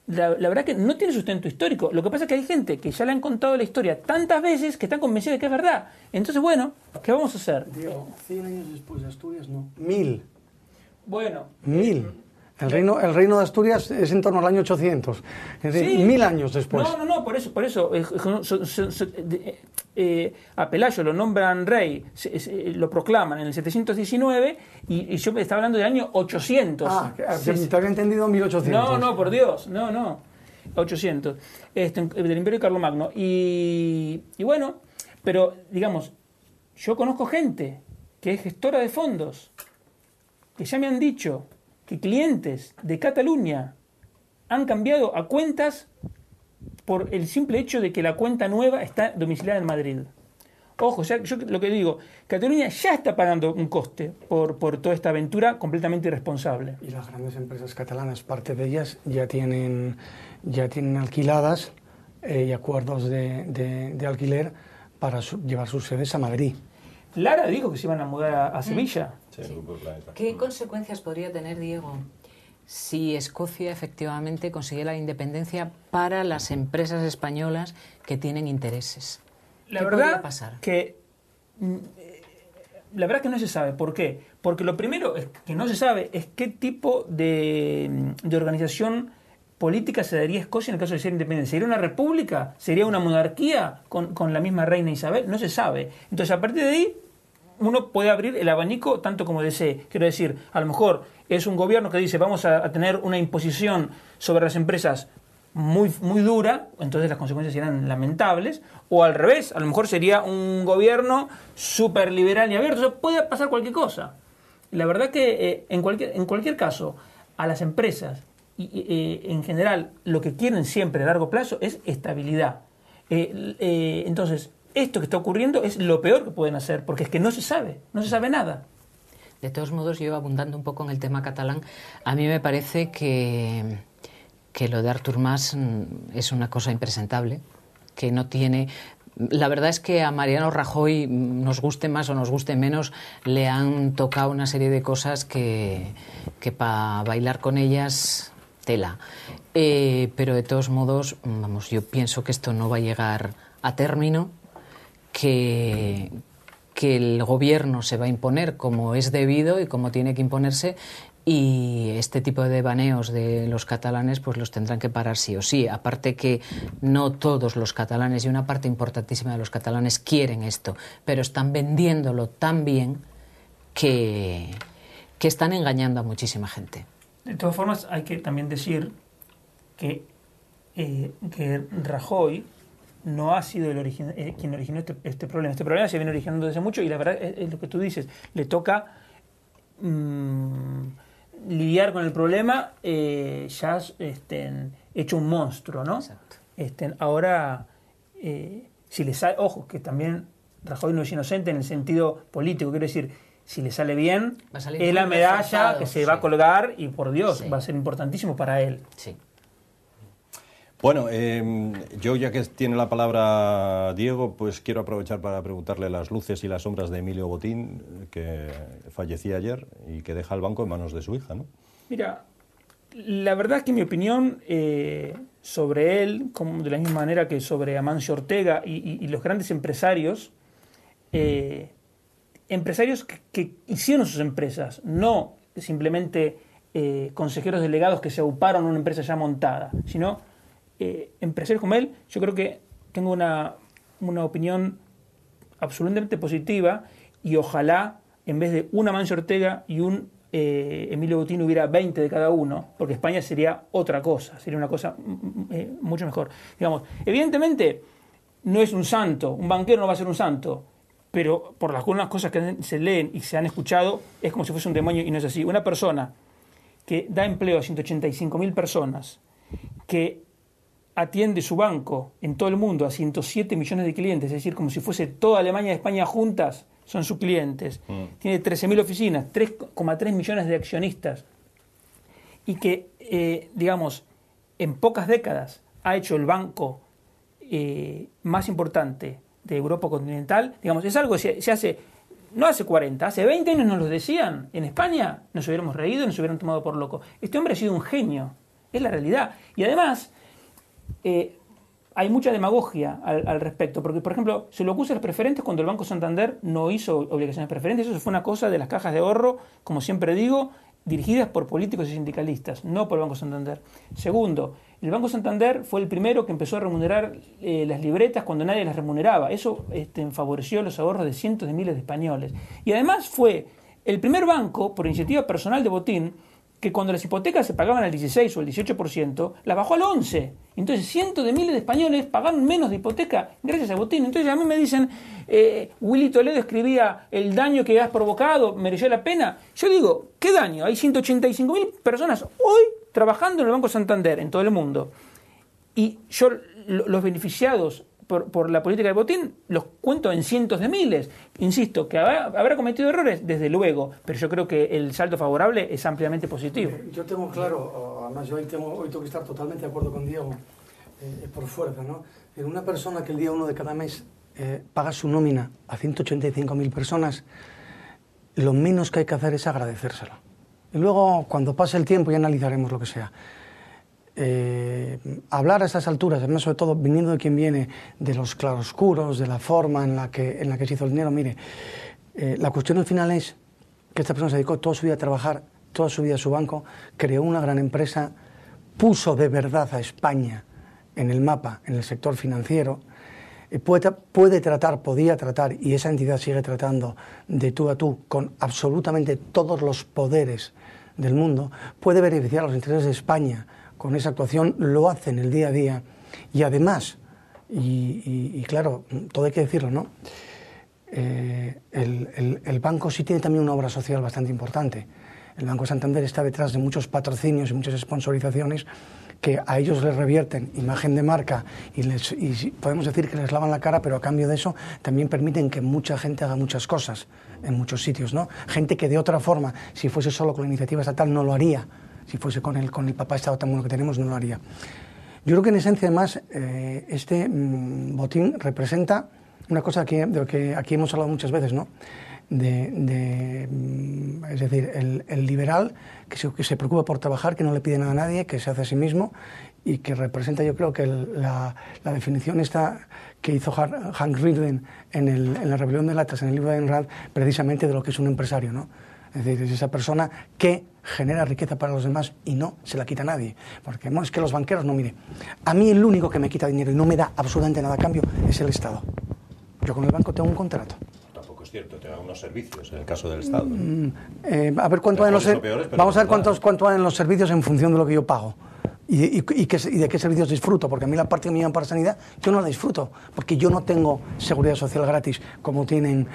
la verdad que no tiene sustento histórico. Lo que pasa es que hay gente que ya le han contado la historia tantas veces que están convencida de que es verdad. Entonces, bueno, ¿qué vamos a hacer? Diego, 100 años después de Asturias, no. 1000. Bueno. 1000. El reino de Asturias es en torno al año 800. Es decir, Sí. 1000 años después. No, por eso. A Pelayo lo nombran rey, lo proclaman en el 719 y yo estaba hablando del año 800. Te había entendido 1800. No, por Dios, no. 800. Del Imperio de Carlomagno. Y bueno, pero digamos, yo conozco gente que es gestora de fondos, que ya me han dicho que clientes de Cataluña han cambiado a cuentas por el simple hecho de que la cuenta nueva está domiciliada en Madrid. Ojo, yo lo que digo, Cataluña ya está pagando un coste por toda esta aventura completamente irresponsable. Y las grandes empresas catalanas, parte de ellas ya tienen alquiladas y acuerdos de alquiler para llevar sus sedes a Madrid. Lara dijo que se iban a mudar a Sevilla. Sí, el Grupo Planeta. ¿Qué consecuencias podría tener, Diego, si Escocia efectivamente consigue la independencia para las empresas españolas que tienen intereses? La podría verdad pasar? La verdad que no se sabe. ¿Por qué? Porque lo primero que no se sabe es qué tipo de organización política se daría a Escocia en el caso de ser independiente. ¿Sería una república? ¿Sería una monarquía con la misma reina Isabel? No se sabe. Entonces, a partir de ahí, uno puede abrir el abanico tanto como desee. Quiero decir, a lo mejor es un gobierno que dice vamos a tener una imposición sobre las empresas muy, muy dura, entonces las consecuencias serán lamentables, o al revés, a lo mejor sería un gobierno súper liberal y abierto. O sea, puede pasar cualquier cosa. La verdad que en cualquier caso, a las empresas en general lo que quieren siempre a largo plazo es estabilidad. Entonces, esto que está ocurriendo es lo peor que pueden hacer, porque es que no se sabe nada. De todos modos, yo abundando un poco en el tema catalán, a mí me parece que lo de Artur Mas es una cosa impresentable, que no tiene... La verdad es que a Mariano Rajoy, nos guste más o nos guste menos, le han tocado una serie de cosas que para bailar con ellas, tela. Pero de todos modos, vamos, yo pienso que esto no va a llegar a término, que el gobierno se va a imponer como es debido y como tiene que imponerse, y este tipo de devaneos de los catalanes pues los tendrán que parar sí o sí. Aparte que no todos los catalanes, y una parte importantísima de los catalanes quieren esto, pero están vendiéndolo tan bien que están engañando a muchísima gente. De todas formas, hay que también decir que Rajoy no ha sido quien originó este problema. Este problema se viene originando desde mucho, y la verdad es lo que tú dices, le toca lidiar con el problema ya hecho un monstruo, ¿no? Exacto. Ahora, si le sale, ojo, que también Rajoy no es inocente en el sentido político, quiero decir, si le sale bien, es la medalla que se va a colgar, y por Dios, va a ser importantísimo para él. Sí. Bueno, yo ya que tiene la palabra Diego, pues quiero aprovechar para preguntarle las luces y las sombras de Emilio Botín, que fallecía ayer y que deja el banco en manos de su hija, ¿no? Mira, la verdad es que mi opinión sobre él, como de la misma manera que sobre Amancio Ortega y los grandes empresarios, empresarios que hicieron sus empresas, no simplemente consejeros delegados que se auparon a una empresa ya montada, sino empresarios como él. Yo creo que tengo una opinión absolutamente positiva, y ojalá en vez de un Amancio Ortega y un Emilio Botín hubiera 20 de cada uno, porque España sería otra cosa, sería una cosa mucho mejor. Digamos, evidentemente no es un santo, un banquero no va a ser un santo, pero por algunas cosas que se leen y se han escuchado es como si fuese un demonio, y no es así. Una persona que da empleo a 185.000 personas, que atiende su banco en todo el mundo a 107 millones de clientes, es decir, como si fuese toda Alemania y España juntas son sus clientes. Tiene 13.000 oficinas, 3,3 millones de accionistas, y que, digamos, en pocas décadas ha hecho el banco más importante de Europa continental. Digamos, es algo que se hace, no hace 40, hace 20 años nos lo decían. En España nos hubiéramos reído, nos hubieran tomado por loco. Este hombre ha sido un genio, es la realidad. Y además, hay mucha demagogia al respecto, porque, por ejemplo, se lo acusa a los preferentes cuando el Banco Santander no hizo obligaciones preferentes. Eso fue una cosa de las cajas de ahorro, como siempre digo, dirigidas por políticos y sindicalistas, no por el Banco Santander. Segundo, el Banco Santander fue el primero que empezó a remunerar las libretas cuando nadie las remuneraba. Eso favoreció los ahorros de cientos de miles de españoles. Y además fue el primer banco, por iniciativa personal de Botín, que cuando las hipotecas se pagaban al 16 o al 18%, las bajó al 11%. Entonces cientos de miles de españoles pagaron menos de hipoteca gracias a Botín. Entonces a mí me dicen, Willy Toledo escribía, el daño que has provocado mereció la pena. Yo digo, ¿qué daño? Hay 185.000 personas hoy trabajando en el Banco Santander, en todo el mundo. Y yo, los beneficiados por la política de Botín, los cuento en cientos de miles. Insisto, que habrá cometido errores, desde luego, pero yo creo que el saldo favorable es ampliamente positivo. Yo tengo claro, además yo hoy tengo que estar totalmente de acuerdo con Diego, por fuerza, ¿no? En una persona que el día 1 de cada mes paga su nómina a 185.000 personas, lo menos que hay que hacer es agradecérselo. Y luego, cuando pase el tiempo, ya analizaremos lo que sea. Hablar a estas alturas, además sobre todo viniendo de quien viene, de los claroscuros, de la forma en la que se hizo el dinero, mire, la cuestión al final es que esta persona se dedicó toda su vida a trabajar, toda su vida a su banco, creó una gran empresa, puso de verdad a España en el mapa, en el sector financiero, podía tratar, y esa entidad sigue tratando de tú a tú con absolutamente todos los poderes del mundo, puede beneficiar a los intereses de España con esa actuación, lo hace en el día a día, y además, y claro, todo hay que decirlo, ¿no? El banco sí tiene también una obra social bastante importante. El Banco Santander está detrás de muchos patrocinios y muchas sponsorizaciones que a ellos les revierten imagen de marca y podemos decir que les lavan la cara, pero a cambio de eso también permiten que mucha gente haga muchas cosas en muchos sitios, ¿no? Gente que de otra forma, si fuese solo con la iniciativa estatal, no lo haría. Si fuese con el papá Estado tan bueno que tenemos, no lo haría. Yo creo que en esencia, además, este botín representa una cosa de lo que aquí hemos hablado muchas veces, ¿no? Es decir, el liberal que se preocupa por trabajar, que no le pide nada a nadie, que se hace a sí mismo, y que representa, yo creo que la definición esta que hizo Hank Ridden en la Rebelión de Latas, en el libro de Ayn Rand, precisamente de lo que es un empresario, ¿no? Es decir, es esa persona que genera riqueza para los demás y no se la quita a nadie. Porque bueno, es que los banqueros, no, mire, a mí el único que me quita dinero y no me da absolutamente nada a cambio es el Estado. Yo con el banco tengo un contrato. Tampoco es cierto, te da unos servicios en el caso del Estado. A ver cuánto valen vamos a ver cuánto valen los servicios en función de lo que yo pago. Y de qué servicios disfruto, porque a mí la parte que me llaman para sanidad yo no la disfruto, porque yo no tengo seguridad social gratis como tienen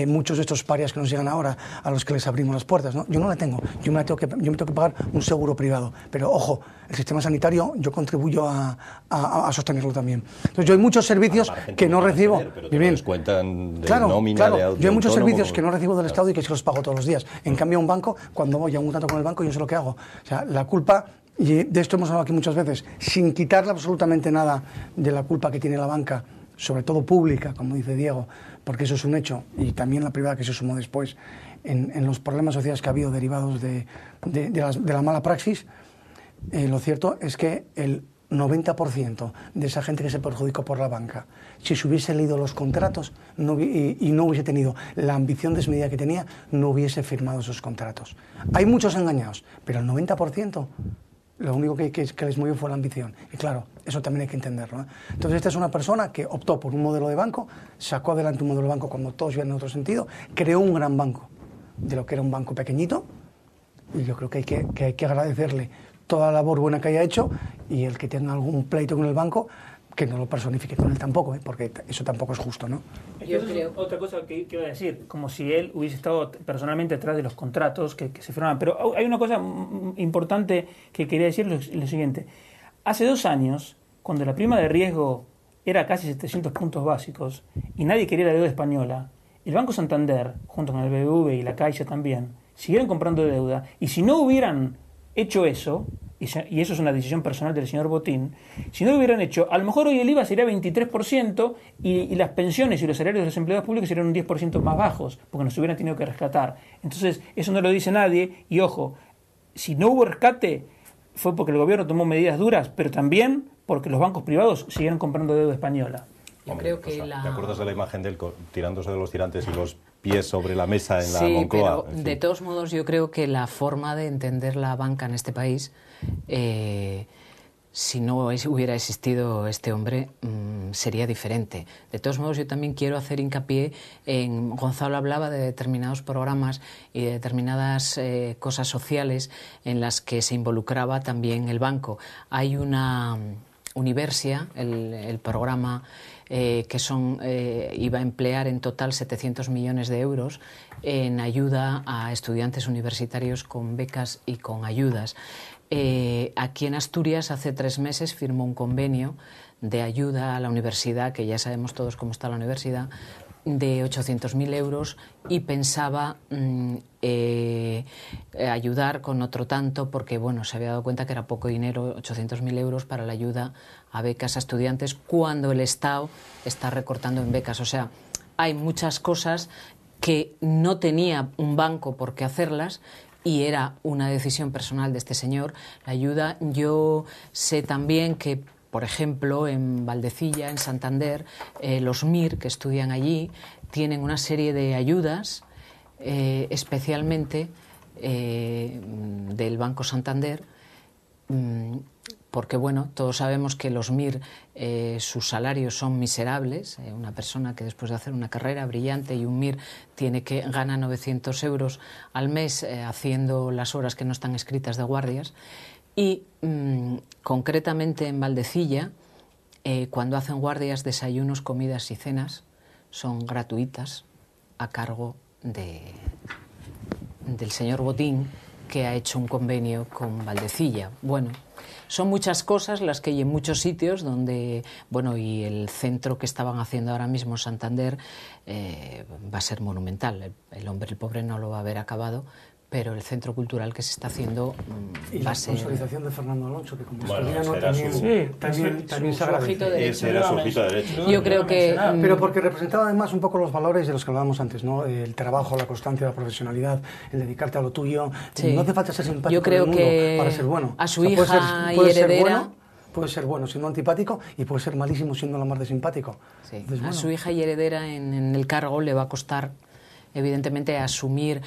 muchos de estos parias que nos llegan ahora, a los que les abrimos las puertas, ¿no? Yo no la tengo, yo me tengo que pagar un seguro privado, pero ojo, el sistema sanitario yo contribuyo a sostenerlo también. Entonces yo hay muchos servicios que no recibo. Pero te descuentan de nómina, claro, yo hay muchos servicios que no recibo del Estado y que se los pago todos los días. En cambio, un banco, cuando voy a un trato con el banco, yo sé lo que hago. O sea, la culpa, y de esto hemos hablado aquí muchas veces, sin quitarle absolutamente nada de la culpa que tiene la banca, sobre todo pública, como dice Diego, porque eso es un hecho, y también la privada que se sumó después, en los problemas sociales que ha habido derivados de la mala praxis. Lo cierto es que el 90% de esa gente que se perjudicó por la banca, si se hubiese leído los contratos y no hubiese tenido la ambición desmedida que tenía, no hubiese firmado esos contratos. Hay muchos engañados, pero el 90%... lo único que les movió fue la ambición. Y claro, eso también hay que entenderlo, ¿eh? Entonces, esta es una persona que optó por un modelo de banco, sacó adelante un modelo de banco cuando todos iban en otro sentido, creó un gran banco de lo que era un banco pequeñito, y yo creo que hay que agradecerle toda la labor buena que haya hecho, y el que tenga algún pleito con el banco, que no lo personifique con él tampoco, porque eso tampoco es justo, ¿no? Yo creo. Otra cosa que iba a decir, como si él hubiese estado personalmente detrás de los contratos que se firmaban. Pero hay una cosa importante que quería decir, lo siguiente. Hace 2 años, cuando la prima de riesgo era casi 700 puntos básicos y nadie quería la deuda española, el Banco Santander, junto con el BBV y la Caixa también, siguieron comprando deuda, y si no hubieran hecho eso, y eso es una decisión personal del señor Botín, si no lo hubieran hecho, a lo mejor hoy el IVA sería 23% y las pensiones y los salarios de los empleados públicos serían un 10% más bajos, porque nos hubieran tenido que rescatar. Entonces, eso no lo dice nadie, y ojo, si no hubo rescate fue porque el gobierno tomó medidas duras, pero también porque los bancos privados siguieron comprando deuda española. Yo creo que ¿Te acuerdas de la imagen de él tirándose de los tirantes y los pies sobre la mesa en la Moncloa? Pero de todos modos yo creo que la forma de entender la banca en este país, si no hubiera existido este hombre, sería diferente. De todos modos, yo también quiero hacer hincapié en... Gonzalo hablaba de determinados programas y de determinadas cosas sociales en las que se involucraba también el banco. Hay una Universia, el programa que iba a emplear en total 700 millones de euros en ayuda a estudiantes universitarios con becas y con ayudas. Aquí en Asturias hace 3 meses firmó un convenio de ayuda a la universidad, que ya sabemos todos cómo está la universidad, de 800.000 euros, y pensaba ayudar con otro tanto, porque bueno, se había dado cuenta que era poco dinero, 800.000 euros para la ayuda a becas a estudiantes, cuando el Estado está recortando en becas. O sea, hay muchas cosas que no tenía un banco por qué hacerlas, y era una decisión personal de este señor. La ayuda, yo sé también que, por ejemplo, en Valdecilla, en Santander, los MIR que estudian allí tienen una serie de ayudas, especialmente del Banco Santander, porque bueno, todos sabemos que los MIR, sus salarios son miserables. Una persona que después de hacer una carrera brillante y un MIR gana 900 euros al mes haciendo las horas que no están escritas de guardias. Y concretamente en Valdecilla, cuando hacen guardias, desayunos, comidas y cenas son gratuitas a cargo del señor Botín, que ha hecho un convenio con Valdecilla. Bueno, son muchas cosas las que hay en muchos sitios donde, bueno, y el centro que estaban haciendo ahora mismo Santander va a ser monumental. El hombre, el pobre, no lo va a haber acabado, pero el centro cultural que se está haciendo va a ser... Y la consolidación de Fernando Alonso, que como historiano también se agradece. Ese era su ojito derecho. Yo creo que... Pero porque representaba además un poco los valores de los que hablábamos antes, ¿no? El trabajo, la constancia, la profesionalidad, el dedicarte a lo tuyo. Sí. No hace falta ser simpático Yo creo en el mundo que para ser bueno. a su hija y heredera... Puede ser bueno siendo antipático y puede ser malísimo siendo la más de simpático. Sí. Entonces, a bueno. su hija y heredera en el cargo le va a costar, evidentemente, asumir.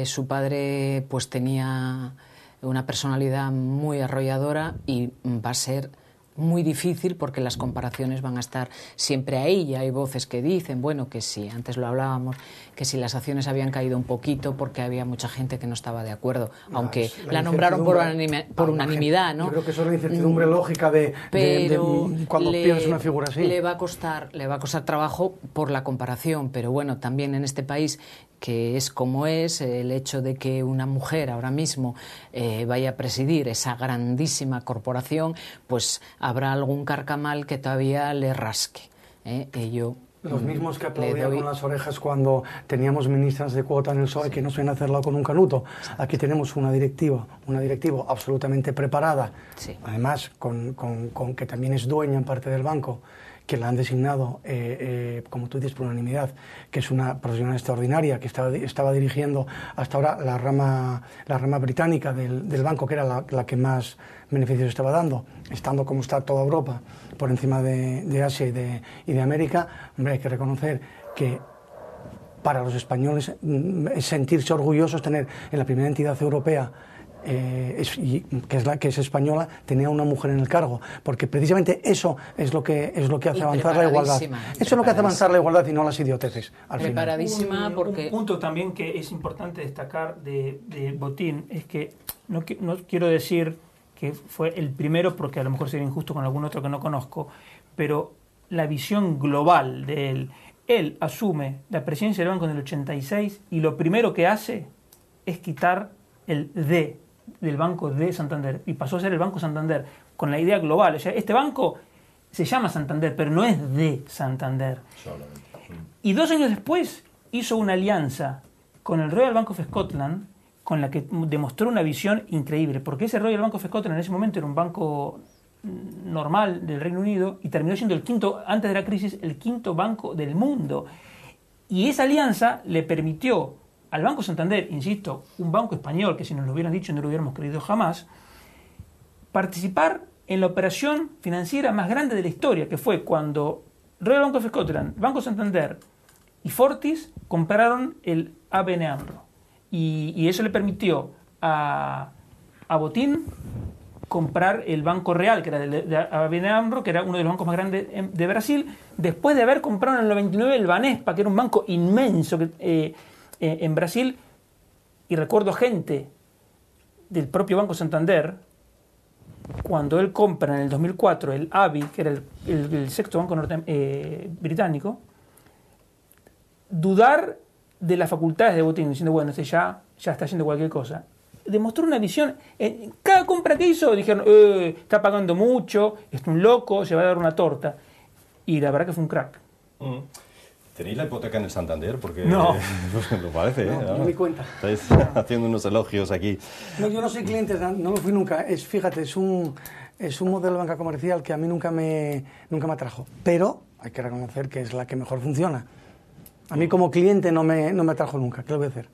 Su padre pues tenía una personalidad muy arrolladora y va a ser muy difícil porque las comparaciones van a estar siempre ahí. Y hay voces que dicen, bueno, que sí, antes lo hablábamos, que si las acciones habían caído un poquito porque había mucha gente que no estaba de acuerdo, aunque la nombraron por unanimidad, ¿no? Yo creo que eso es la incertidumbre lógica de cuando pierdes una figura así. Le va a costar trabajo por la comparación, pero bueno, también en este país que es como es, el hecho de que una mujer ahora mismo vaya a presidir esa grandísima corporación, pues habrá algún carcamal que todavía le rasque. Los mismos que aplaudían con las orejas cuando teníamos ministras de cuota en el PSOE que no suelen hacerlo con un canuto. Aquí tenemos una directiva absolutamente preparada, sí. Además con que también es dueña en parte del banco, que la han designado, como tú dices, por unanimidad, que es una profesional extraordinaria, que estaba dirigiendo hasta ahora la rama británica del banco, que era la que más beneficios estaba dando, estando como está toda Europa, por encima de Asia y de América. Hombre, hay que reconocer que para los españoles sentirse orgullosos tener en la primera entidad europea que es española, tenía una mujer en el cargo, porque precisamente eso es lo que hace avanzar la igualdad. Eso es lo que hace avanzar la igualdad y no las idioteces. Preparadísima, porque un punto también que es importante destacar de Botín es que no quiero decir que fue el primero, porque a lo mejor sería injusto con algún otro que no conozco, pero la visión global de él asume la presidencia del banco en el 86 y lo primero que hace es quitar el D del Banco de Santander y pasó a ser el Banco Santander con la idea global. O sea, este banco se llama Santander, pero no es de Santander. Y 2 años después hizo una alianza con el Royal Bank of Scotland, con la que demostró una visión increíble, porque ese Royal Bank of Scotland en ese momento era un banco normal del Reino Unido y terminó siendo el quinto, antes de la crisis, el quinto banco del mundo. Y esa alianza le permitió al Banco Santander, insisto, un banco español que si nos lo hubieran dicho no lo hubiéramos creído jamás, participar en la operación financiera más grande de la historia, que fue cuando Royal Bank of Scotland, Banco Santander y Fortis compraron el ABN AMRO. Y eso le permitió a Botín comprar el Banco Real, que era de ABN AMRO, que era uno de los bancos más grandes de Brasil, después de haber comprado en el 99 el Banespa, que era un banco inmenso en Brasil. Y recuerdo gente del propio Banco Santander, cuando él compra en el 2004 el ABI, que era el sexto banco británico, dudar de las facultades de Botín, diciendo, bueno, este ya está haciendo cualquier cosa. Demostró una visión. En cada compra que hizo dijeron, está pagando mucho, es un loco, se va a dar una torta. Y la verdad que fue un crack. ¿Tenéis la hipoteca en el Santander? Porque no. Lo parece, no, no me cuenta. Estáis haciendo unos elogios aquí. No, yo no soy cliente, no lo fui nunca. Fíjate, es un modelo de banca comercial que a mí nunca me atrajo. Pero hay que reconocer que es la que mejor funciona. A mí como cliente no me atrajo nunca. ¿Qué le voy a hacer?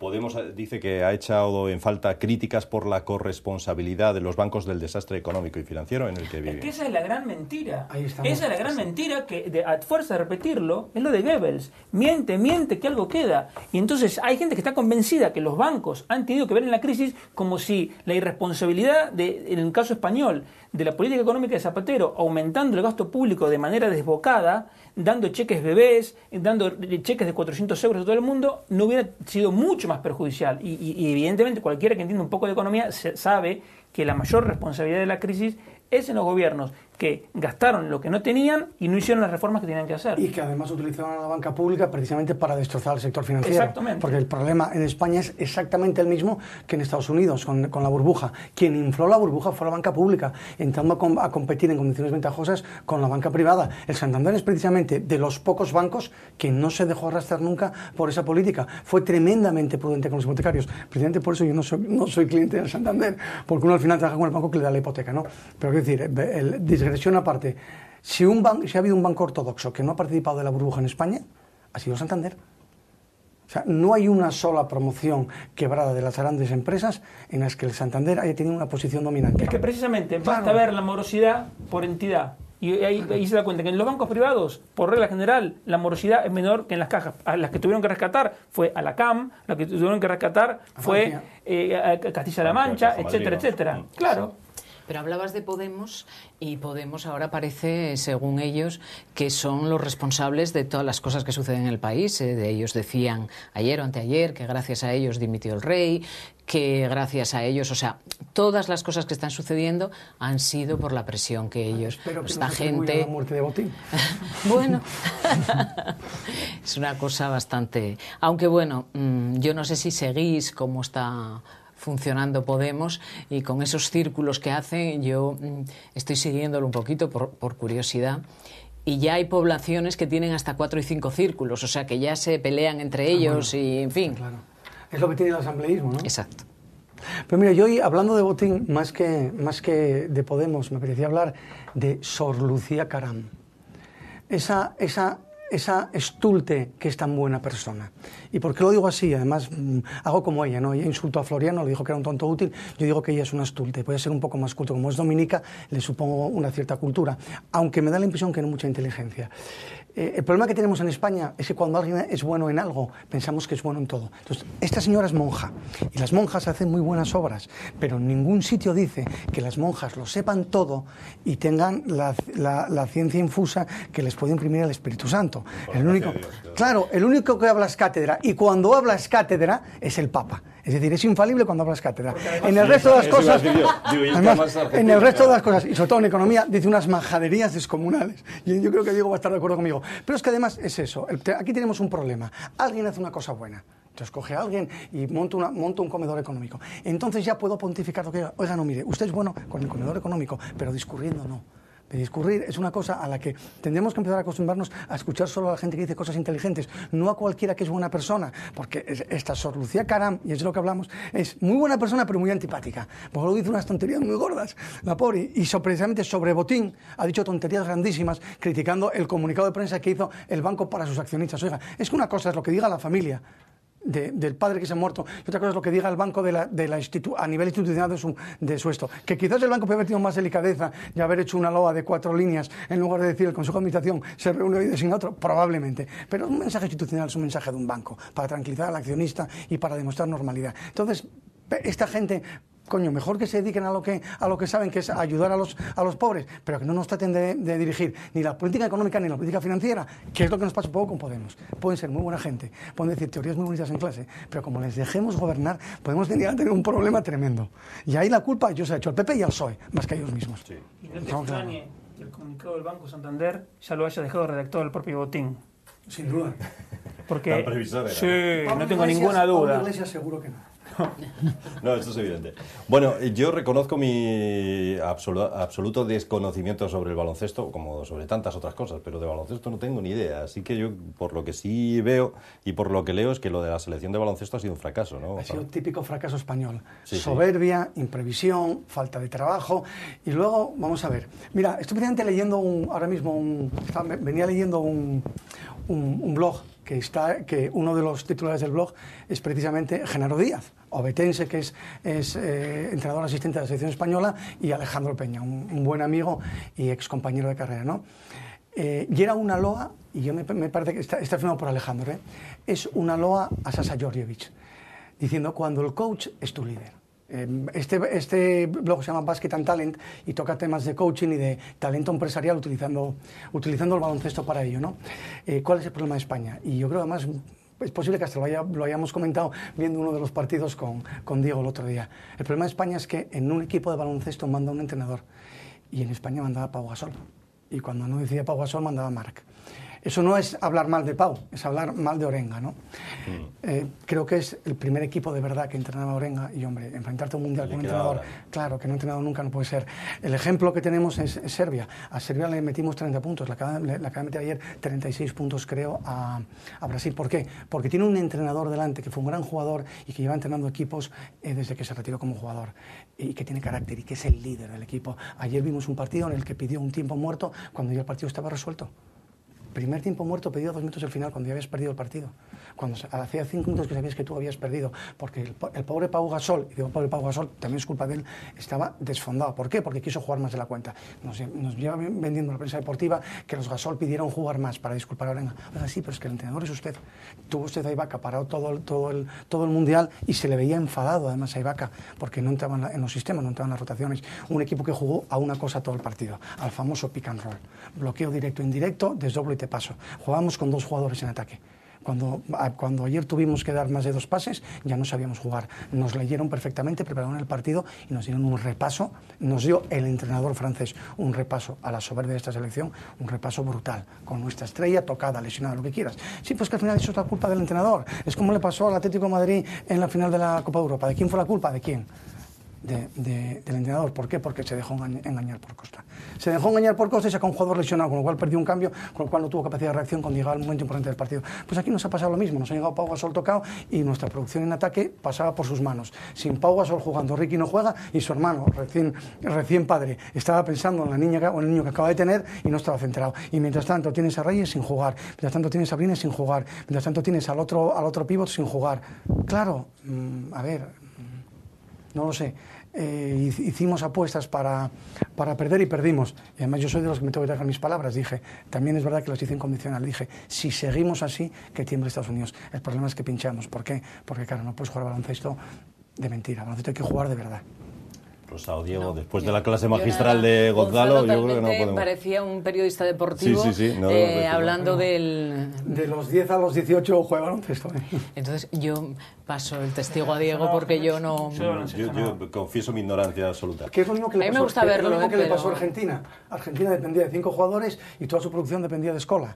Podemos dice que ha echado en falta críticas por la corresponsabilidad de los bancos del desastre económico y financiero en el que viven. Es que esa es la gran mentira. Ahí estamos. Esa es la gran mentira que, a fuerza de repetirlo, es lo de Goebbels. Miente, que algo queda. Y entonces hay gente que está convencida que los bancos han tenido que ver en la crisis como si la irresponsabilidad, en el caso español, de la política económica de Zapatero, aumentando el gasto público de manera desbocada, dando cheques bebés, dando cheques de 400 euros a todo el mundo, no hubiera sido mucho más perjudicial. Y evidentemente cualquiera que entienda un poco de economía sabe que la mayor responsabilidad de la crisis es en los gobiernos que gastaron lo que no tenían y no hicieron las reformas que tenían que hacer. Y que además utilizaron a la banca pública precisamente para destrozar el sector financiero. Exactamente. Porque el problema en España es exactamente el mismo que en Estados Unidos, con la burbuja. Quien infló la burbuja fue la banca pública, entrando a competir en condiciones ventajosas con la banca privada. El Santander es precisamente de los pocos bancos que no se dejó arrastrar nunca por esa política. Fue tremendamente prudente con los hipotecarios. Precisamente por eso yo no soy cliente del Santander, porque uno al final trabaja con el banco que le da la hipoteca, ¿no? Pero es decir, digresión aparte, si ha habido un banco ortodoxo que no ha participado de la burbuja en España, ha sido Santander. O sea, no hay una sola promoción quebrada de las grandes empresas en las que el Santander haya tenido una posición dominante. Es que precisamente basta ver la morosidad por entidad. Y ahí se da cuenta que en los bancos privados, por regla general, la morosidad es menor que en las cajas. A las que tuvieron que rescatar fue a la CAM, las que tuvieron que rescatar fue a Castilla-La Mancha, etcétera, etcétera. Claro. Pero hablabas de Podemos y Podemos ahora parece, según ellos, que son los responsables de todas las cosas que suceden en el país. De ellos decían ayer o anteayer que gracias a ellos dimitió el rey, que gracias a ellos, o sea, todas las cosas que están sucediendo han sido por la presión que ellos, espero que esta no se gente... la muerte de Botín. Bueno, es una cosa bastante... Aunque bueno, yo no sé si seguís cómo está funcionando Podemos y con esos círculos que hacen, yo estoy siguiéndolo un poquito por curiosidad. Y ya hay poblaciones que tienen hasta 4 y 5 círculos, o sea que ya se pelean entre ellos y en fin. Claro. Es lo que tiene el asambleísmo, ¿no? Exacto. Pero mira, yo hoy, hablando de Botín, más que de Podemos, me parecía hablar de Sor Lucía Caram. Esa estulte que es tan buena persona. ¿Y por qué lo digo así? Además, hago como ella, ¿no? Ella insultó a Floriano, le dijo que era un tonto útil. Yo digo que ella es una estulte, puede ser un poco más culto. Como es dominica, le supongo una cierta cultura, aunque me da la impresión que no mucha inteligencia. El problema que tenemos en España es que cuando alguien es bueno en algo, pensamos que es bueno en todo. Entonces, esta señora es monja, y las monjas hacen muy buenas obras, pero en ningún sitio dice que las monjas lo sepan todo y tengan la ciencia infusa que les puede imprimir el Espíritu Santo. El único que habla es cátedra, y cuando habla es cátedra es el Papa. Es decir, es infalible cuando hablas cátedra. En el resto de las cosas, en el resto de las cosas, y sobre todo en economía, dice unas majaderías descomunales. Y yo creo que Diego va a estar de acuerdo conmigo. Pero es que además es eso. Aquí tenemos un problema. Alguien hace una cosa buena. Entonces coge a alguien y monta un comedor económico. Entonces ya puedo pontificar lo que diga. Oiga, no, mire, usted es bueno con el comedor económico, pero discurriendo no. De discurrir es una cosa a la que tendremos que empezar a acostumbrarnos a escuchar solo a la gente que dice cosas inteligentes, no a cualquiera que es buena persona, porque esta Sor Lucía Caram, y es de lo que hablamos, es muy buena persona pero muy antipática, porque luego dice unas tonterías muy gordas, la pobre, y precisamente sobre Botín ha dicho tonterías grandísimas criticando el comunicado de prensa que hizo el banco para sus accionistas. Oiga, es que una cosa es lo que diga la familia del padre que se ha muerto, y otra cosa es lo que diga el banco a nivel institucional de su esto. Que quizás el banco puede haber tenido más delicadeza y haber hecho una loa de 4 líneas en lugar de decir el Consejo de Administración se reúne hoy designa otro, probablemente. Pero un mensaje institucional es un mensaje de un banco para tranquilizar al accionista y para demostrar normalidad. Entonces, esta gente, coño, mejor que se dediquen a lo que saben, que es ayudar a los pobres, pero que no nos traten de dirigir ni la política económica ni la política financiera, que es lo que nos pasa un poco con Podemos. Pueden ser muy buena gente, pueden decir teorías muy bonitas en clase, pero como les dejemos gobernar, podemos tener un problema tremendo. Y ahí la culpa yo se la he hecho al PP y al PSOE, más que a ellos mismos. Sí. Y no te extrañe que el comunicado del Banco Santander ya lo haya dejado redactado el propio Botín. Sin duda. Porque sí, no tengo ninguna duda. Pablo Iglesias seguro que no. No, esto es evidente. Bueno, yo reconozco mi absoluto desconocimiento sobre el baloncesto, como sobre tantas otras cosas, pero de baloncesto no tengo ni idea. Así que yo, por lo que sí veo y por lo que leo, es que lo de la selección de baloncesto ha sido un fracaso, ¿no? Ha sido típico fracaso español. Sí, soberbia, imprevisión, falta de trabajo. Y luego, vamos a ver. Mira, estoy precisamente leyendo venía leyendo un blog que uno de los titulares del blog es precisamente Genaro Díaz, obetense, que es entrenador asistente de la selección española, y Alejandro Peña, un buen amigo y ex compañero de carrera, ¿no? Y era una loa, y yo me parece que está firmado por Alejandro, es una loa a Sasha Georgievich, diciendo cuando el coach es tu líder. Este blog se llama Basket and Talent y toca temas de coaching y de talento empresarial utilizando el baloncesto para ello, ¿no? ¿Cuál es el problema de España? Y yo creo además es posible que hasta lo hayamos comentado viendo uno de los partidos con Diego el otro día. El problema de España es que en un equipo de baloncesto manda un entrenador y en España mandaba Pau Gasol. Y cuando no decía Pau Gasol mandaba Marc. Eso no es hablar mal de Pau, es hablar mal de Orenga, ¿no? Creo que es el primer equipo de verdad que entrenaba a Orenga y, hombre, enfrentarte a un mundial con un entrenador, claro, que no ha entrenado nunca, no puede ser. El ejemplo que tenemos es Serbia. A Serbia le metimos 30 puntos, le acaba de meter ayer 36 puntos, creo, a Brasil. ¿Por qué? Porque tiene un entrenador delante que fue un gran jugador y que lleva entrenando equipos desde que se retiró como jugador, y que tiene carácter y que es el líder del equipo. Ayer vimos un partido en el que pidió un tiempo muerto cuando ya el partido estaba resuelto. Primer tiempo muerto pedido 2 minutos del final, cuando ya habías perdido el partido. Cuando hacía 5 minutos que sabías que tú habías perdido, porque el pobre Pau Gasol, y digo pobre Pau Gasol, también es culpa de él, estaba desfondado. ¿Por qué? Porque quiso jugar más de la cuenta. Nos lleva vendiendo la prensa deportiva que los Gasol pidieron jugar más para disculpar a Orenga. Oiga, sí, pero es que el entrenador es usted. Tuvo usted a Ibaka parado todo el mundial y se le veía enfadado además a Ibaka, porque no entraba en los sistemas, no entraba en las rotaciones. Un equipo que jugó a una cosa todo el partido, al famoso pick and roll. Bloqueo directo, indirecto, desdoblo y te paso. Jugábamos con 2 jugadores en ataque. Cuando ayer tuvimos que dar más de 2 pases, ya no sabíamos jugar. Nos leyeron perfectamente, prepararon el partido y nos dieron un repaso. Nos dio el entrenador francés un repaso a la soberbia de esta selección, un repaso brutal, con nuestra estrella tocada, lesionada, lo que quieras. Sí, pues que al final eso es la culpa del entrenador. Es como le pasó al Atlético de Madrid en la final de la Copa de Europa. ¿De quién fue la culpa? ¿De quién? Del entrenador. ¿Por qué? Porque se dejó engañar por Costa. Se dejó engañar por Costa y sacó un jugador lesionado, con lo cual perdió un cambio, con lo cual no tuvo capacidad de reacción cuando llegaba el momento importante del partido. Pues aquí nos ha pasado lo mismo, nos ha llegado Pau Gasol tocado y nuestra producción en ataque pasaba por sus manos. Sin Pau Gasol jugando, Ricky no juega y su hermano, recién padre, estaba pensando en la niña o en el niño que acaba de tener y no estaba centrado. Y mientras tanto tienes a Reyes sin jugar, mientras tanto tienes a Brines sin jugar, mientras tanto tienes al otro pívot sin jugar. Claro, a ver, no lo sé. Hicimos apuestas para perder y perdimos. Y además yo soy de los que me tengo que tragar mis palabras. Dije, también es verdad que las hice incondicional. Dije, si seguimos así, que tiemble Estados Unidos. El problema es que pinchamos. ¿Por qué? Porque claro, no puedes jugar baloncesto de mentira. Baloncesto hay que jugar de verdad. Rosa o Diego, después de la clase magistral de Gonzalo, yo creo que no podemos. Parecía un periodista deportivo hablando de los 10 a los 18 juega baloncesto. Entonces yo paso el testigo a Diego porque yo no... Yo confieso mi ignorancia absoluta. Que es lo mismo que le pasó a Argentina. Argentina dependía de 5 jugadores y toda su producción dependía de Escola.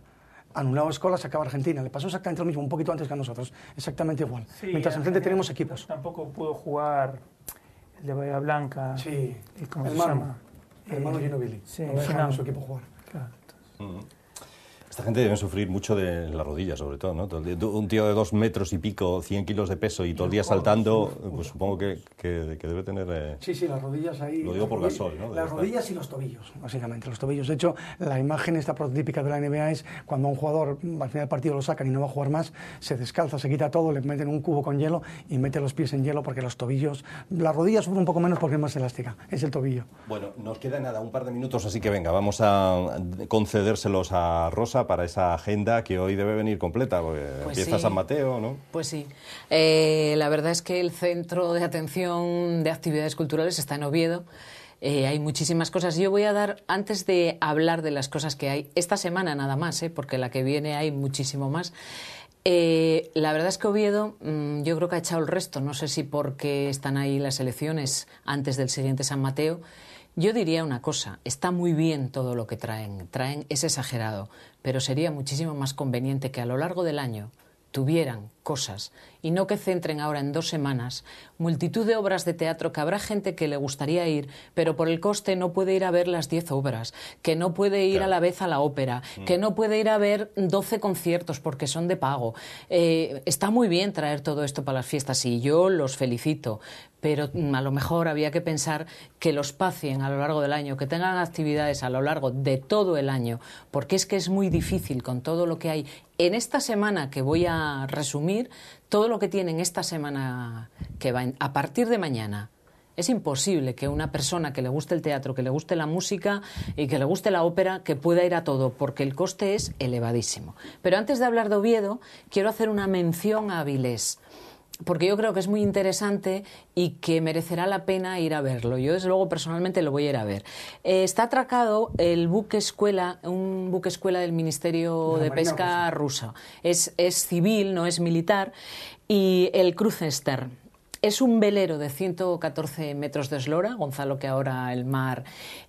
Anulado Escola, se acaba Argentina. Le pasó exactamente lo mismo, un poquito antes que a nosotros. Exactamente igual. Sí, mientras enfrente tenemos equipos. Tampoco pudo jugar el de Bahía Blanca. Sí, ¿cómo se llama? El hermano Ginobili. Sí, no dejaron a su equipo jugar. Claro. Esta gente debe sufrir mucho de las rodillas, sobre todo, ¿no? Un tío de 2 metros y pico, 100 kilos de peso y todo el día saltando, pues supongo que debe tener... Sí, las rodillas ahí... Lo digo por Gasol, ¿no? Las rodillas y los tobillos, básicamente, los tobillos. De hecho, la imagen esta prototípica de la NBA es cuando a un jugador al final del partido lo sacan y no va a jugar más, se descalza, se quita todo, le meten un cubo con hielo y mete los pies en hielo porque los tobillos... Las rodillas sufren un poco menos porque es más elástica, es el tobillo. Bueno, nos queda nada, un par de minutos, así que venga, vamos a concedérselos a Rosa para esa agenda que hoy debe venir completa, porque pues empieza San Mateo, ¿no? Pues sí. La verdad es que el centro de atención de actividades culturales está en Oviedo. Hay muchísimas cosas. Yo voy a dar, antes de hablar de las cosas que hay, esta semana nada más, porque la que viene hay muchísimo más. La verdad es que Oviedo yo creo que ha echado el resto. No sé si porque están ahí las elecciones antes del siguiente San Mateo. Yo diría una cosa, está muy bien todo lo que traen, es exagerado, pero sería muchísimo más conveniente que a lo largo del año tuvieran cosas y no que centren ahora en 2 semanas multitud de obras de teatro que habrá gente que le gustaría ir, pero por el coste no puede ir a ver las 10 obras, que no puede ir a la vez a la ópera, que no puede ir a ver 12 conciertos porque son de pago. Está muy bien traer todo esto para las fiestas y yo los felicito, pero a lo mejor había que pensar que los pacien a lo largo del año, que tengan actividades a lo largo de todo el año, porque es que es muy difícil con todo lo que hay en esta semana que voy a resumir, todo lo que tienen esta semana que va a partir de mañana. Es imposible que una persona que le guste el teatro, que le guste la música y que le guste la ópera, que pueda ir a todo, porque el coste es elevadísimo. Pero antes de hablar de Oviedo, quiero hacer una mención a Avilés, porque yo creo que es muy interesante y que merecerá la pena ir a verlo. Yo, desde luego, personalmente lo voy a ir a ver. Está atracado el buque escuela, un buque escuela del Ministerio de Pesca ruso. Es civil, no es militar, y el Krusenstern. Es un velero de 114 metros de eslora, Gonzalo, que ahora el mar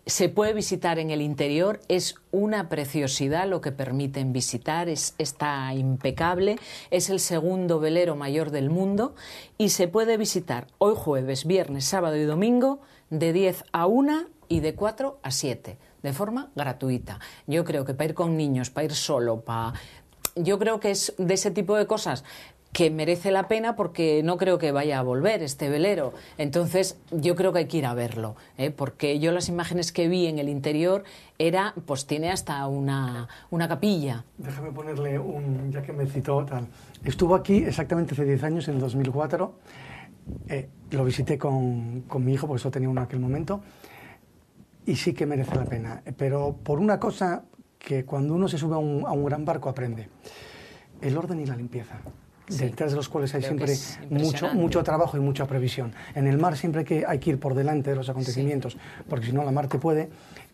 se puede visitar en el interior. Es una preciosidad lo que permiten visitar, está impecable. Es el segundo velero mayor del mundo y se puede visitar hoy jueves, viernes, sábado y domingo de 10 a 1 y de 4 a 7, de forma gratuita. Yo creo que para ir con niños, para ir solo, yo creo que es de ese tipo de cosas que merece la pena, porque no creo que vaya a volver este velero. Entonces yo creo que hay que ir a verlo, porque yo las imágenes que vi en el interior pues tiene hasta una capilla. Déjame ponerle ya que me citó tal. Estuvo aquí exactamente hace 10 años, en 2004. Lo visité con mi hijo, porque solo tenía uno en aquel momento, y sí que merece la pena. Pero por una cosa que cuando uno se sube a un gran barco aprende: el orden y la limpieza. Sí, detrás de los cuales hay siempre mucho trabajo y mucha previsión. En el mar siempre hay que ir por delante de los acontecimientos, sí, porque si no la mar te puede.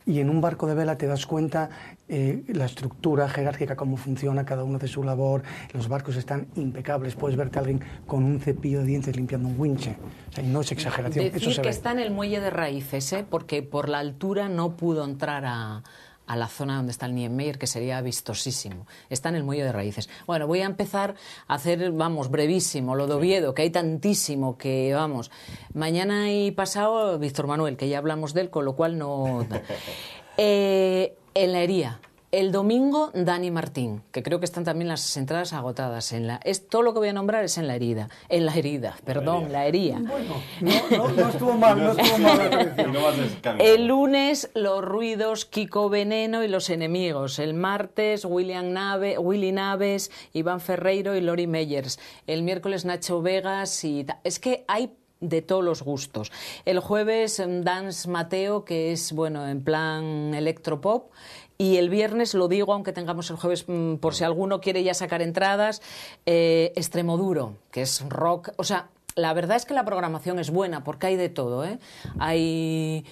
Y en un barco de vela te das cuenta la estructura jerárquica, cómo funciona, cada uno de su labor. Los barcos están impecables. Puedes verte a alguien con un cepillo de dientes limpiando un winche. O sea, no es exageración. Decir eso se que ve. Está en el muelle de Raíces, porque por la altura no pudo entrar a la zona donde está el Niemeyer, que sería vistosísimo. Está en el muelle de Raíces. Bueno, voy a empezar a hacer, brevísimo, lo de Oviedo, que hay tantísimo que, mañana y pasado, Víctor Manuel, que ya hablamos de él, con lo cual no... En la Hería. El domingo, Dani Martín, que creo que están también las entradas agotadas. Todo lo que voy a nombrar es en la Hería. Bueno, no estuvo mal, El lunes, Los Ruidos, Kiko Veneno y Los Enemigos. El martes, Willy Naves, Iván Ferreiro y Lori Meyers. El miércoles, Nacho Vegas y... Es que hay de todos los gustos. El jueves, Dance Mateo, que es, en plan electropop. Y el viernes, lo digo, aunque tengamos el jueves, por si alguno quiere ya sacar entradas, Extremoduro, que es rock. O sea, la verdad es que la programación es buena, porque hay de todo, Hay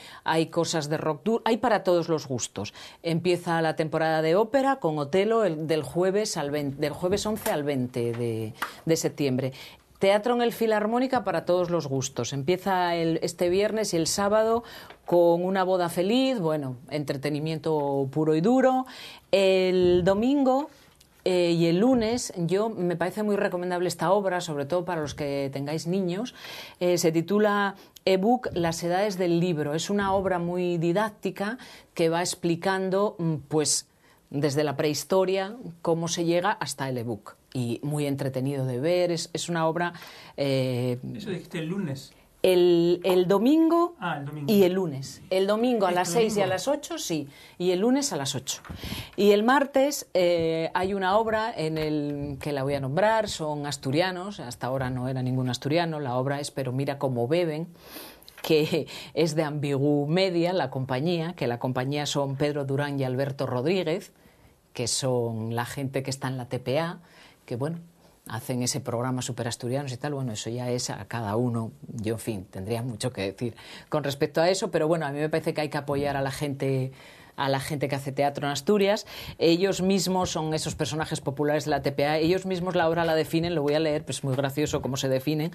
cosas de rock duro, hay para todos los gustos. Empieza la temporada de ópera con Otelo del jueves 11 al 20 de septiembre. Teatro en el Filarmónica para todos los gustos. Empieza este viernes y el sábado con Una boda feliz, entretenimiento puro y duro. El domingo y el lunes, me parece muy recomendable esta obra, sobre todo para los que tengáis niños. Se titula ebook Las edades del libro. Es una obra muy didáctica que va explicando, desde la prehistoria, cómo se llega hasta el ebook. Y muy entretenido de ver, es una obra... ¿Eso dijiste el lunes? El domingo, el domingo y el lunes. El domingo a las 6 y a las 8, sí, y el lunes a las 8. Y el martes hay una obra que la voy a nombrar, son asturianos, hasta ahora no era ningún asturiano, la obra es Pero mira cómo beben, que es de Ambigu Media, la compañía son Pedro Durán y Alberto Rodríguez, que son la gente que está en la TPA, que hacen ese programa Super Asturianos y tal. Eso ya es a cada uno. Yo, en fin, tendría mucho que decir con respecto a eso, pero a mí me parece que hay que apoyar a la gente que hace teatro en Asturias. Ellos mismos son esos personajes populares de la TPA. Ellos mismos la obra la definen, lo voy a leer, pues es muy gracioso cómo se definen: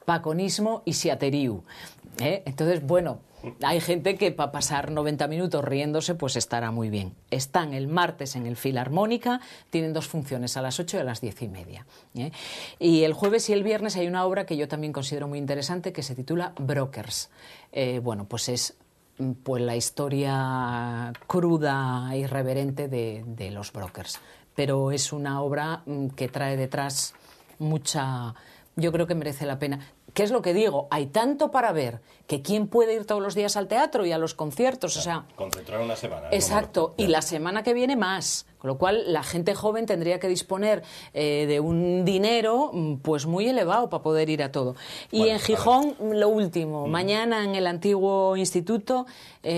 paconismo y siateriu. Entonces, hay gente que para pasar 90 minutos riéndose, pues estará muy bien. Están el martes en el Filarmónica, tienen 2 funciones, a las 8 y a las 10:30. Y el jueves y el viernes hay una obra que yo también considero muy interesante, que se titula Brokers. Bueno, pues es la historia cruda e irreverente de los brokers. Pero es una obra que trae detrás mucha... Yo creo que merece la pena. ¿Qué es lo que digo? Hay tanto para ver que quién puede ir todos los días al teatro y a los conciertos. Claro, o sea, concentrar una semana. Exacto. Y la semana que viene más. Con lo cual, la gente joven tendría que disponer de un dinero pues muy elevado para poder ir a todo. Y bueno, en Gijón, lo último. Mañana en el antiguo instituto,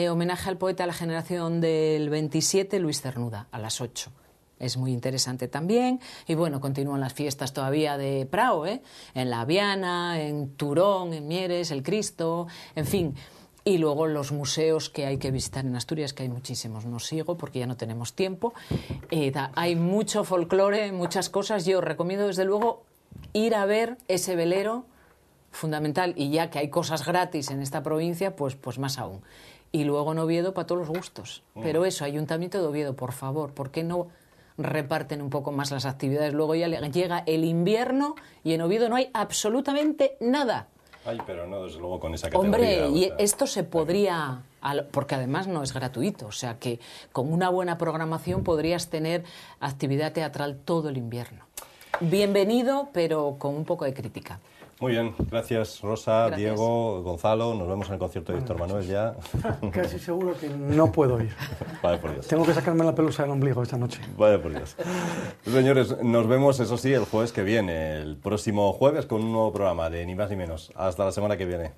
homenaje al poeta de la generación del 27, Luis Cernuda, a las 8. Es muy interesante también. Y bueno, continúan las fiestas todavía de Prao, en La Viana, en Turón, en Mieres, el Cristo, en fin. Y luego los museos que hay que visitar en Asturias, que hay muchísimos. No sigo porque ya no tenemos tiempo. Hay mucho folclore, muchas cosas. Yo recomiendo desde luego ir a ver ese velero, fundamental. Y ya que hay cosas gratis en esta provincia, pues más aún. Y luego en Oviedo para todos los gustos. Pero eso, Ayuntamiento de Oviedo, por favor, ¿por qué no reparten un poco más las actividades? Luego ya llega el invierno y en Oviedo no hay absolutamente nada. Ay, pero no, desde luego con esa categoría. Hombre, y esto se podría, porque además no es gratuito, o sea que con una buena programación podrías tener actividad teatral todo el invierno. Bienvenido, pero con un poco de crítica. Muy bien, gracias Rosa, Gracias. Diego, Gonzalo, nos vemos en el concierto de Víctor Manuel ya. Casi seguro que no puedo ir. Vale, por Dios. Tengo que sacarme la pelusa del ombligo esta noche. Vale, por Dios. Señores, nos vemos, eso sí, el jueves que viene, el próximo jueves, con un nuevo programa de Ni Más Ni Menos. Hasta la semana que viene.